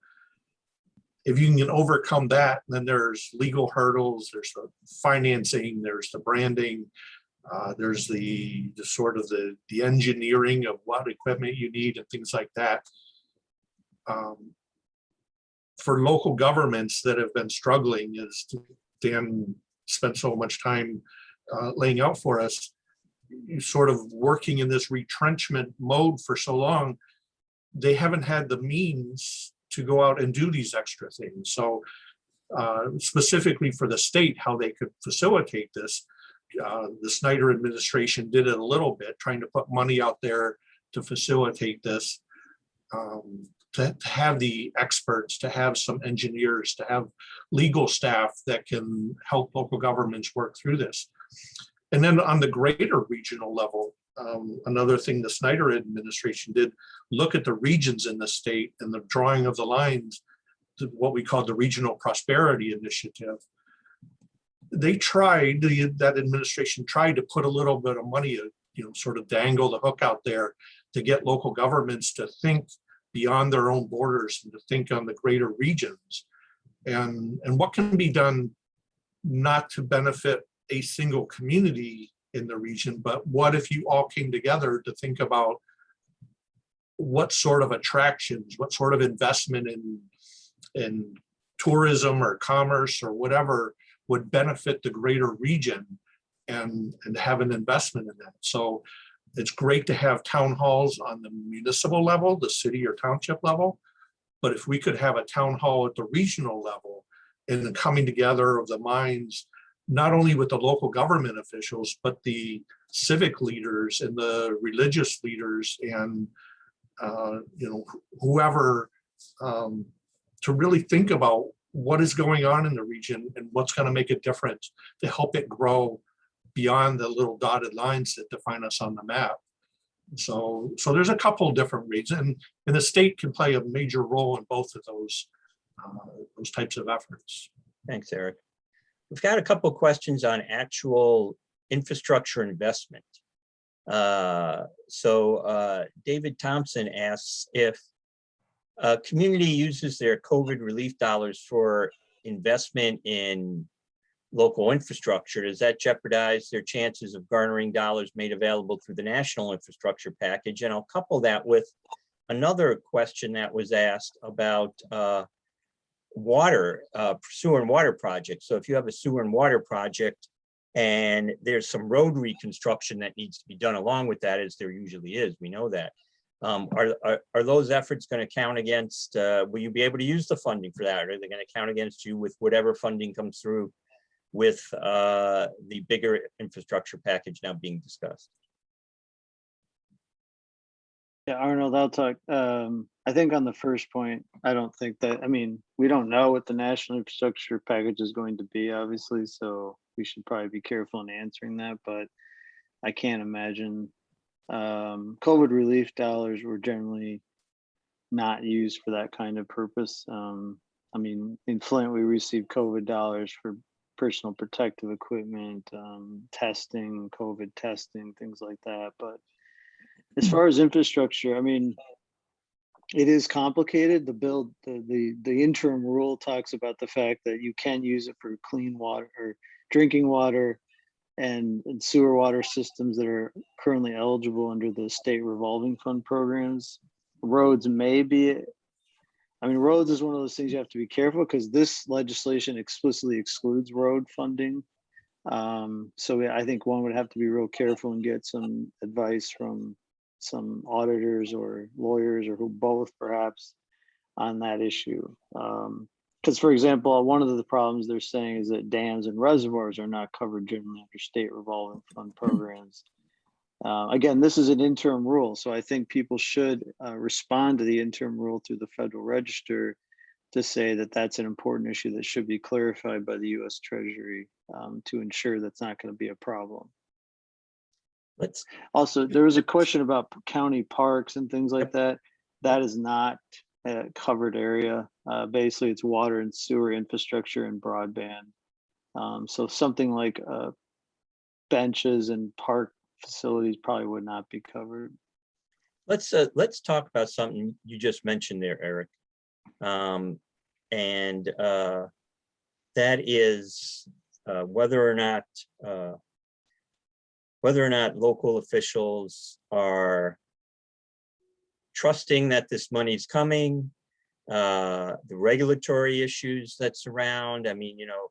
If you can overcome that, then there's legal hurdles, there's the financing, there's the branding, there's the sort of the engineering of what equipment you need and things like that. For local governments that have been struggling, as Dan spent so much time laying out for us, sort of working in this retrenchment mode for so long, they haven't had the means to go out and do these extra things. So specifically for the state, how they could facilitate this, the Snyder administration did it a little bit, trying to put money out there to facilitate this, to have the experts, to have some engineers, to have legal staff that can help local governments work through this. And then on the greater regional level, another thing the Snyder administration did, look at the regions in the state and the drawing of the lines to what we call the Regional Prosperity Initiative. They tried, that administration tried to put a little bit of money, sort of dangle the hook out there to get local governments to think beyond their own borders and to think on the greater regions. And what can be done not to benefit a single community in the region, but what if you all came together to think about what sort of attractions, what sort of investment in tourism or commerce or whatever would benefit the greater region and have an investment in that. So it's great to have town halls on the municipal level, the city or township level, but if we could have a town hall at the regional level and the coming together of the minds, not only with the local government officials, but the civic leaders and the religious leaders and whoever, to really think about what is going on in the region and what's going to make a difference to help it grow beyond the little dotted lines that define us on the map. So there's a couple of different reasons, and the state can play a major role in both of those types of efforts. Thanks, Eric. We've got a couple of questions on actual infrastructure investment. David Thompson asks if a community uses their COVID relief dollars for investment in local infrastructure, does that jeopardize their chances of garnering dollars made available through the national infrastructure package? And I'll couple that with another question that was asked about water, sewer and water projects. So if you have a sewer and water project and there's some road reconstruction that needs to be done along with that, as there usually is, we know that. Are those efforts going to count against, will you be able to use the funding for that? Or are they going to count against you with whatever funding comes through with the bigger infrastructure package now being discussed? Yeah, Arnold, I'll talk. I think on the first point, I don't think that, I mean, we don't know what the national infrastructure package is going to be, obviously, so we should probably be careful in answering that, but I can't imagine. COVID relief dollars were generally not used for that kind of purpose. I mean, in Flint, we received COVID dollars for personal protective equipment, testing, COVID testing, things like that. But as far as infrastructure, I mean, it is complicated. The interim rule talks about the fact that you can use it for clean water or drinking water and sewer water systems that are currently eligible under the state revolving fund programs. Roads may be, I mean, roads is one of those things you have to be careful because this legislation explicitly excludes road funding. So I think one would have to be real careful and get some advice from some auditors or lawyers or who both perhaps on that issue. Because for example, one of the problems they're saying is that dams and reservoirs are not covered generally under state revolving fund programs. Again, this is an interim rule, so I think people should respond to the interim rule through the Federal Register to say that that's an important issue that should be clarified by the U.S. Treasury to ensure that's not going to be a problem. Also, there was a question about county parks and things like that. That is not a covered area. Basically, it's water and sewer infrastructure and broadband. So something like benches and park facilities probably would not be covered. Let's talk about something you just mentioned there, Eric. That is whether or not local officials are trusting that this money is coming, the regulatory issues that surround. I mean, you know,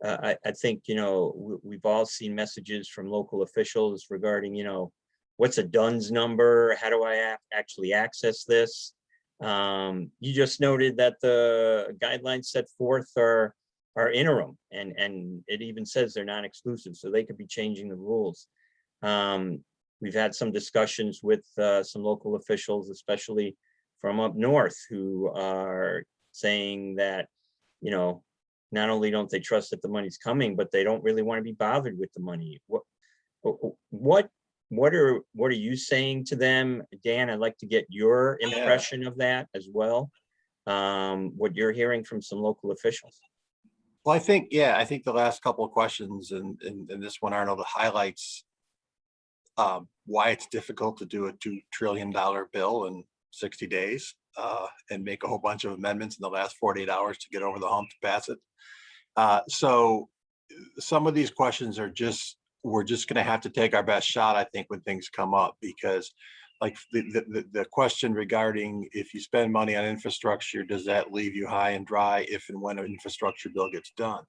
I think, you know, we've all seen messages from local officials regarding, you know, what's a DUNS number? How do I actually access this? You just noted that the guidelines set forth are interim, and it even says they're non-exclusive, so they could be changing the rules. We've had some discussions with some local officials, especially from up north, who are saying that, you know, not only don't they trust that the money's coming, but they don't really want to be bothered with the money. What are you saying to them, Dan? I'd like to get your impression of that as well. What you're hearing from some local officials. Well, I think the last couple of questions and this one, Arnold, highlights why it's difficult to do a $2 trillion bill in 60 days and make a whole bunch of amendments in the last 48 hours to get over the hump to pass it. So some of these questions are we're just going to have to take our best shot, I think, when things come up, because like the question regarding if you spend money on infrastructure, does that leave you high and dry if and when an infrastructure bill gets done?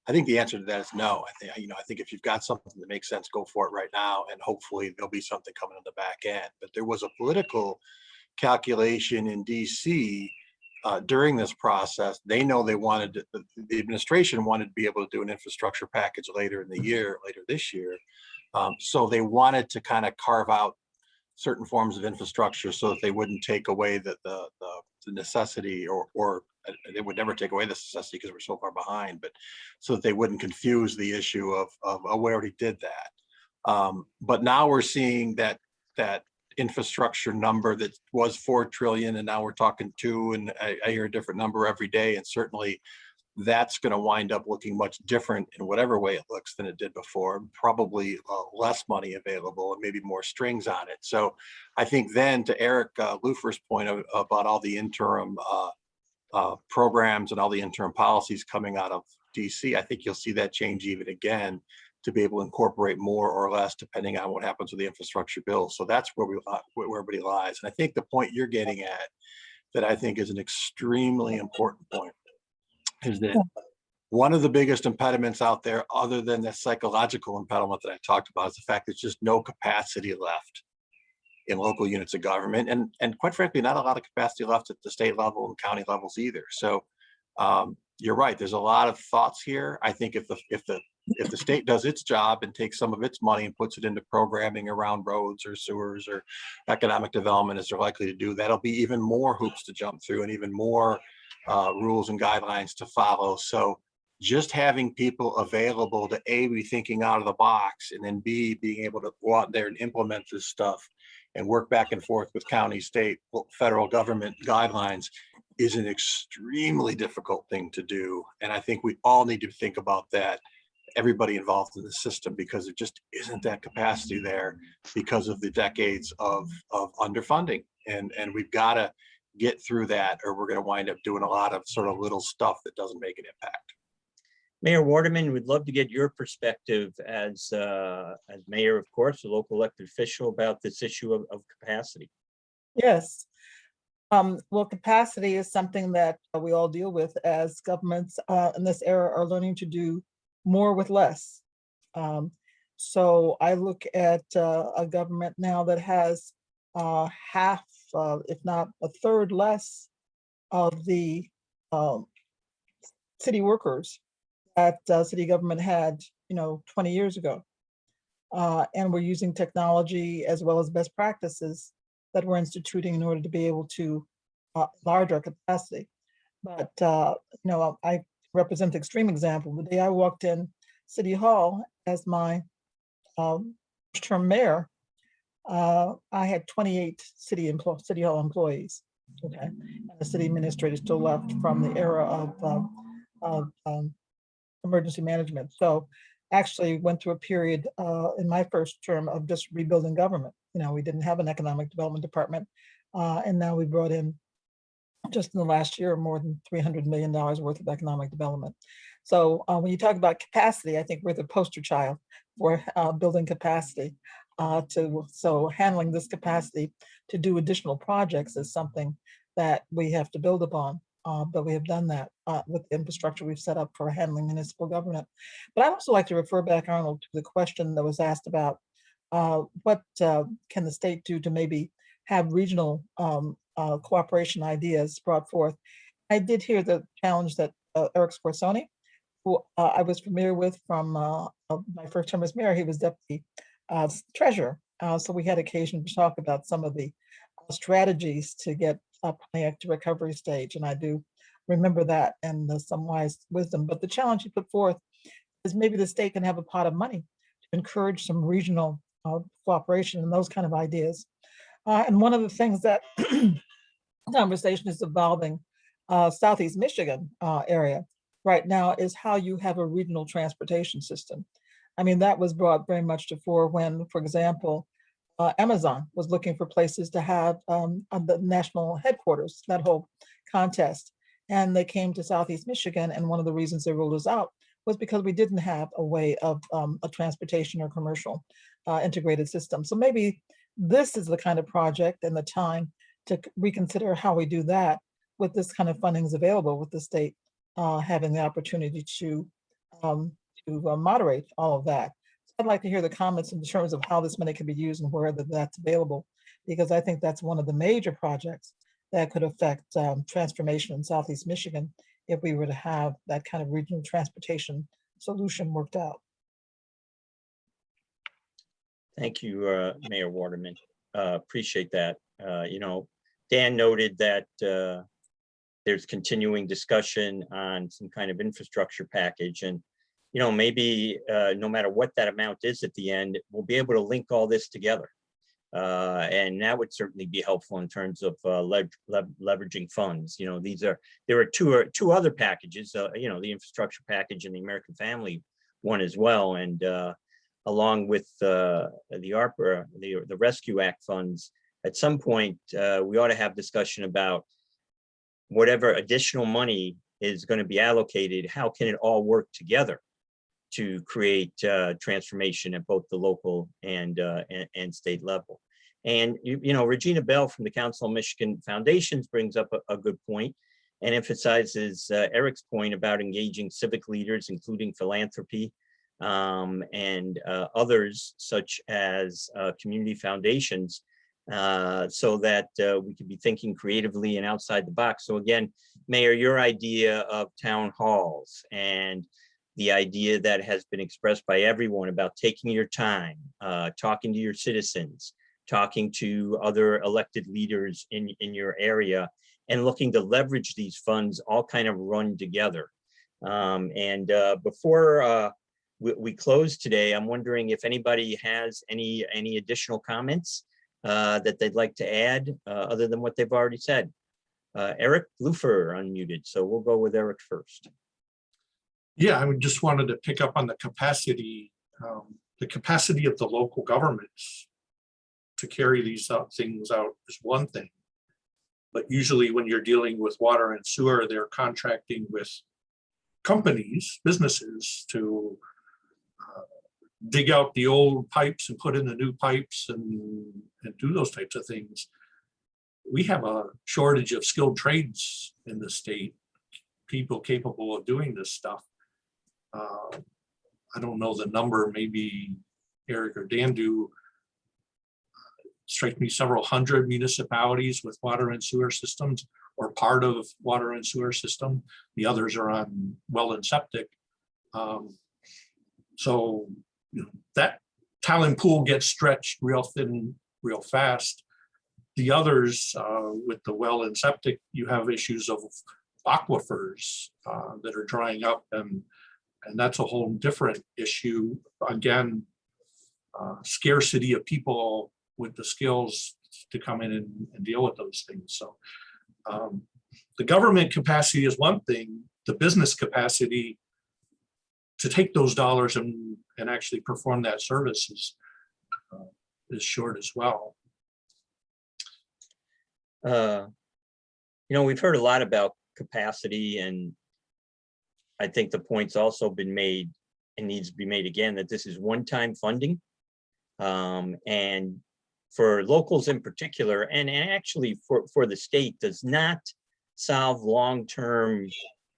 I think the answer to that is no. I think if you've got something that makes sense, go for it right now, and hopefully there'll be something coming on the back end. But there was a political calculation in DC during this process. They know they wanted the administration wanted to be able to do an infrastructure package later this year. So they wanted to kind of carve out certain forms of infrastructure so that they wouldn't take away the necessity, or they would never take away the necessity because we're so far behind, but so that they wouldn't confuse the issue of we already did that. But now we're seeing that infrastructure number that was 4 trillion and now we're talking 2, and I hear a different number every day, and certainly that's going to wind up looking much different in whatever way it looks than it did before. Probably less money available and maybe more strings on it. So I think then, to Eric Lupher's point about all the interim programs and all the interim policies coming out of DC, I think you'll see that change even again, to be able to incorporate more or less depending on what happens with the infrastructure bill. So that's where everybody lies. And I think the point you're getting at, that I think is an extremely important point, is that one of the biggest impediments out there, other than the psychological impediment that I talked about, is the fact there's just no capacity left in local units of government, and quite frankly, not a lot of capacity left at the state level and county levels either. So you're right. There's a lot of thoughts here. I think if the state does its job and takes some of its money and puts it into programming around roads or sewers or economic development, as they're likely to do, that'll be even more hoops to jump through and even more rules and guidelines to follow. So just having people available to A, be thinking out of the box, and then B, being able to go out there and implement this stuff and work back and forth with county, state, federal government guidelines is an extremely difficult thing to do. And I think we all need to think about that, everybody involved in the system, because there just isn't that capacity there because of the decades of underfunding. And we've got to get through that, or we're going to wind up doing a lot of sort of little stuff that doesn't make an impact. Mayor Waterman, we'd love to get your perspective as mayor, of course, a local elected official, about this issue of capacity. Yes. Well, capacity is something that we all deal with as governments in this era are learning to do more with less. So I look at a government now that has half, if not a third less of the city workers that city government had, 20 years ago. And we're using technology as well as best practices that we're instituting in order to be able to enlarge our capacity. But, I represent the extreme example. The day I walked in City Hall as my term mayor, I had 28 City Hall employees. Okay, and the city administrator still left from the era of emergency management. So actually went through a period in my first term of just rebuilding government. We didn't have an economic development department. And now we brought in, just in the last year, more than $300 million worth of economic development. So when you talk about capacity, I think we're the poster child for building capacity. So handling this capacity to do additional projects is something that we have to build upon. But we have done that with the infrastructure we've set up for handling municipal government. But I'd also like to refer back, Arnold, to the question that was asked about what can the state do to maybe have regional cooperation ideas brought forth. I did hear the challenge that Eric Scorsoni, who I was familiar with from my first term as mayor, he was deputy treasurer. So we had occasion to talk about some of the strategies to get Pontiac to recovery stage. And I do remember that and some wise wisdom. But the challenge he put forth is maybe the state can have a pot of money to encourage some regional cooperation and those kind of ideas. And one of the things that conversation is evolving Southeast Michigan area right now is how you have a regional transportation system. I mean, that was brought very much to fore when, for example, Amazon was looking for places to have the national headquarters, that whole contest. And they came to Southeast Michigan, and one of the reasons they ruled us out was because we didn't have a way of a transportation or commercial integrated system. So maybe this is the kind of project and the time to reconsider how we do that with this kind of funding is available, with the state having the opportunity to moderate all of that. So I'd like to hear the comments in terms of how this money can be used and where that's available, because I think that's one of the major projects that could affect transformation in Southeast Michigan if we were to have that kind of regional transportation solution worked out. Thank you, Mayor Waterman. Appreciate that. Dan noted that there's continuing discussion on some kind of infrastructure package, and maybe no matter what that amount is at the end, we'll be able to link all this together. And that would certainly be helpful in terms of leveraging funds. There are two other packages, the infrastructure package and the American Family one as well. And along with the ARPA, the Rescue Act funds, at some point, we ought to have discussion about whatever additional money is going to be allocated, how can it all work together to create transformation at both the local and state level. And Regina Bell from the Council of Michigan Foundations brings up a good point and emphasizes Eric's point about engaging civic leaders, including philanthropy and others such as community foundations so that we could be thinking creatively and outside the box. So again, Mayor, your idea of town halls and the idea that has been expressed by everyone about taking your time, talking to your citizens, talking to other elected leaders in your area, and looking to leverage these funds all kind of run together. Before we close today, I'm wondering if anybody has any additional comments that they'd like to add other than what they've already said. Eric Lupher unmuted, so we'll go with Eric first. Yeah, I just wanted to pick up on the capacity of the local governments to carry these things out is one thing. But usually when you're dealing with water and sewer, they're contracting with companies, businesses to dig out the old pipes and put in the new pipes and do those types of things. We have a shortage of skilled trades in the state, people capable of doing this stuff. I don't know the number, maybe Eric or Dan do. Strike me several hundred municipalities with water and sewer systems or part of water and sewer system. The others are on well and septic. So you know, that talent pool gets stretched real thin, real fast. The others with the well and septic, you have issues of aquifers that are drying up, and that's a whole different issue. Again, scarcity of people with the skills to come in and deal with those things. So the government capacity is one thing, the business capacity to take those dollars and actually perform that service is short as well. You know, we've heard a lot about capacity, and I think the point's also been made and needs to be made again that this is one-time funding. And for locals in particular, and actually for the state, does not solve long-term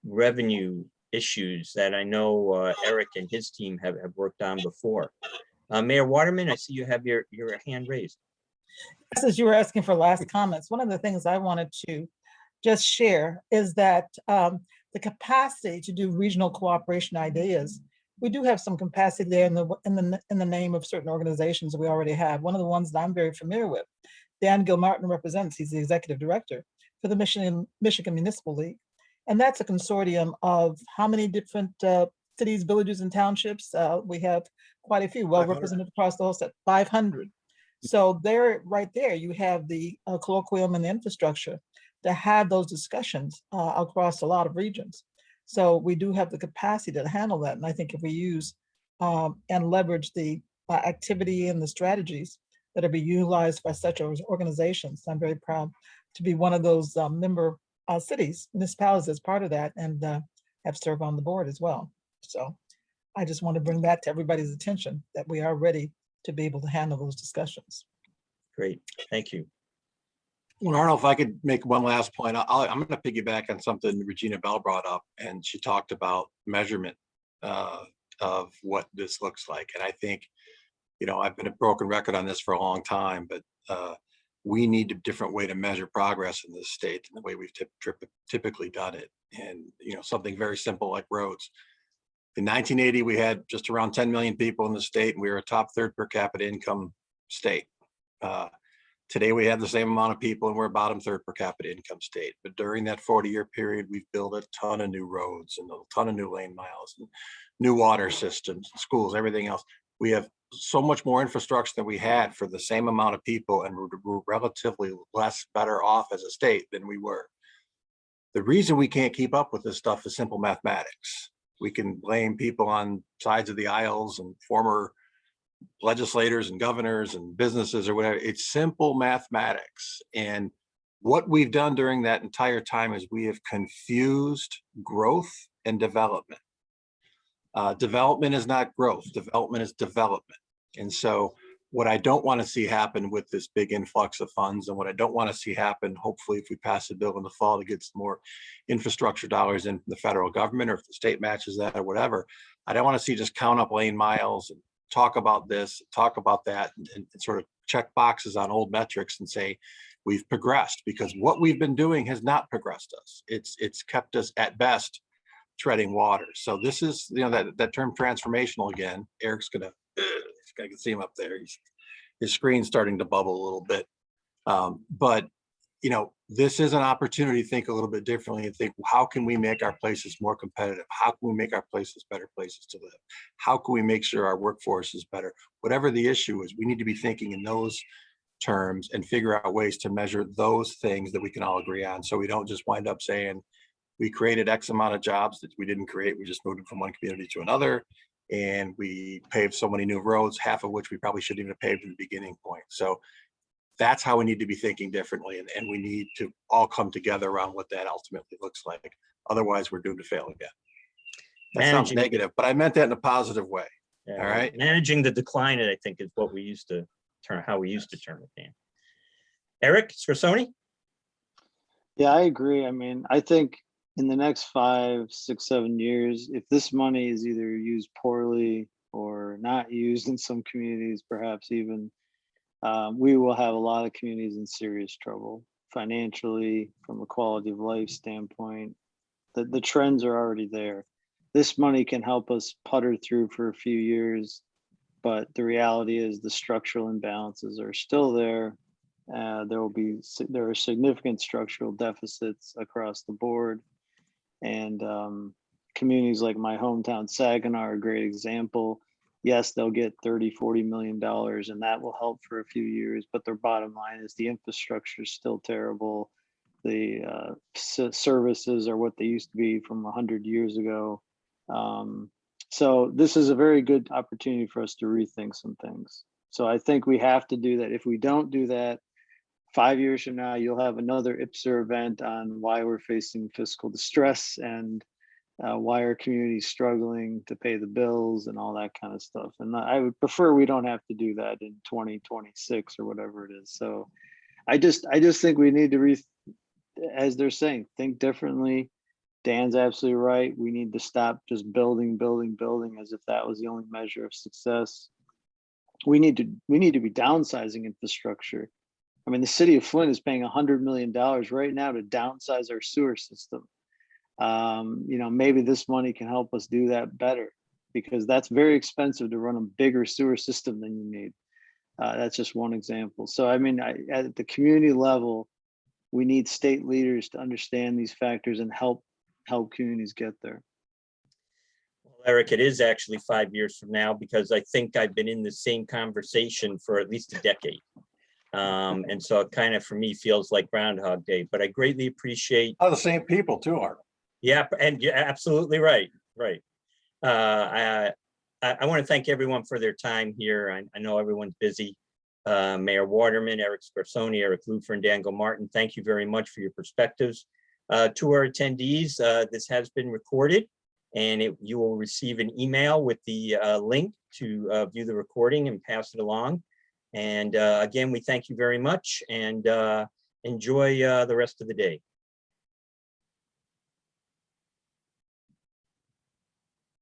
revenue issues that I know Eric and his team have worked on before. Mayor Waterman, I see you have your hand raised. As you were asking for last comments, one of the things I wanted to just share is that the capacity to do regional cooperation ideas, we do have some capacity there in the name of certain organizations that we already have. One of the ones that I'm very familiar with, Dan Gilmartin represents, he's the executive director for the Michigan Municipal League. And that's a consortium of how many different cities, villages, and townships? We have quite a few, well represented across the whole set, 500. So there, right there, you have the colloquium and the infrastructure to have those discussions across a lot of regions. So we do have the capacity to handle that. And I think if we use and leverage the activity and the strategies that are being utilized by such organizations, I'm very proud to be one of those member cities, municipalities as part of that, and have served on the board as well. So I just want to bring that to everybody's attention that we are ready to be able to handle those discussions. Great, thank you. Well, Arnold, if I could make one last point, I'm going to piggyback on something Regina Bell brought up, and she talked about measurement of what this looks like. And I think, you know, I've been a broken record on this for a long time, but we need a different way to measure progress in this state than the way we've typically done it. And, you know, something very simple like roads. In 1980, we had just around 10 million people in the state, and we were a top third per capita income state. Today, we have the same amount of people, and we're a bottom third per capita income state. But during that 40-year period, we've built a ton of new roads and a ton of new lane miles and new water systems, schools, everything else. We have so much more infrastructure than we had for the same amount of people, and we're relatively less better off as a state than we were. The reason we can't keep up with this stuff is simple mathematics. We can blame people on sides of the aisles and former legislators and governors and businesses or whatever. It's simple mathematics. And what we've done during that entire time is we have confused growth and development. Development is not growth. Development is development. And so what I don't want to see happen with this big influx of funds, and what I don't want to see happen, hopefully if we pass a bill in the fall to get some more infrastructure dollars in from the federal government, or if the state matches that or whatever, I don't want to see just count up lane miles and talk about this, talk about that, and sort of check boxes on old metrics and say, we've progressed, because what we've been doing has not progressed us. It's kept us at best treading water. So this is, that term transformational again. Eric's gonna, I can see him up there. His screen's starting to bubble a little bit. But this is an opportunity to think a little bit differently and think, how can we make our places more competitive? How can we make our places better places to live? How can we make sure our workforce is better? Whatever the issue is, we need to be thinking in those terms and figure out ways to measure those things that we can all agree on. So we don't just wind up saying, we created X amount of jobs that we didn't create. We just moved them from one community to another. And we paved so many new roads, half of which we probably shouldn't even have paved in the beginning point. So that's how we need to be thinking differently. And we need to all come together around what that ultimately looks like. Otherwise, we're doomed to fail again. That sounds negative, but I meant that in a positive way. Yeah, all right. Managing the decline, I think, is what we used to how we used to term it, Dan. Eric Scorsoni? Yeah, I agree. I mean, I think in the next 5, 6, 7 years, if this money is either used poorly or not used in some communities, perhaps even, we will have a lot of communities in serious trouble financially, from a quality of life standpoint. The trends are already there. This money can help us putter through for a few years, but the reality is the structural imbalances are still there. There are significant structural deficits across the board, and communities like my hometown Saginaw are a great example. Yes, they'll get $30-40 million, and that will help for a few years, but their bottom line is the infrastructure is still terrible. The services are what they used to be from 100 years ago. So this is a very good opportunity for us to rethink some things. So I think we have to do that. If we don't do that, 5 years from now, you'll have another IPPSR event on why we're facing fiscal distress and why our community is struggling to pay the bills and all that kind of stuff. And I would prefer we don't have to do that in 2026 or whatever it is. So I just think we need to, as they're saying, think differently. Dan's absolutely right. We need to stop just building as if that was the only measure of success. We need to be downsizing infrastructure. I mean, the city of Flint is paying $100 million right now to downsize our sewer system. Maybe this money can help us do that better, because that's very expensive to run a bigger sewer system than you need. That's just one example. So, I mean, at the community level, we need state leaders to understand these factors and help communities get there. Well, Eric, it is actually 5 years from now, because I think I've been in the same conversation for at least a decade. And so it kind of, for me, feels like Groundhog Day, but I greatly appreciate. Oh, the same people too, Arnold. Yeah, and you're absolutely right. Right. I want to thank everyone for their time here. I know everyone's busy. Mayor Waterman, Eric Scorsoni, Eric Lupher, and Dan Gilmartin, thank you very much for your perspectives. To our attendees, this has been recorded, and you will receive an email with the link to view the recording and pass it along. And again, we thank you very much, and enjoy the rest of the day.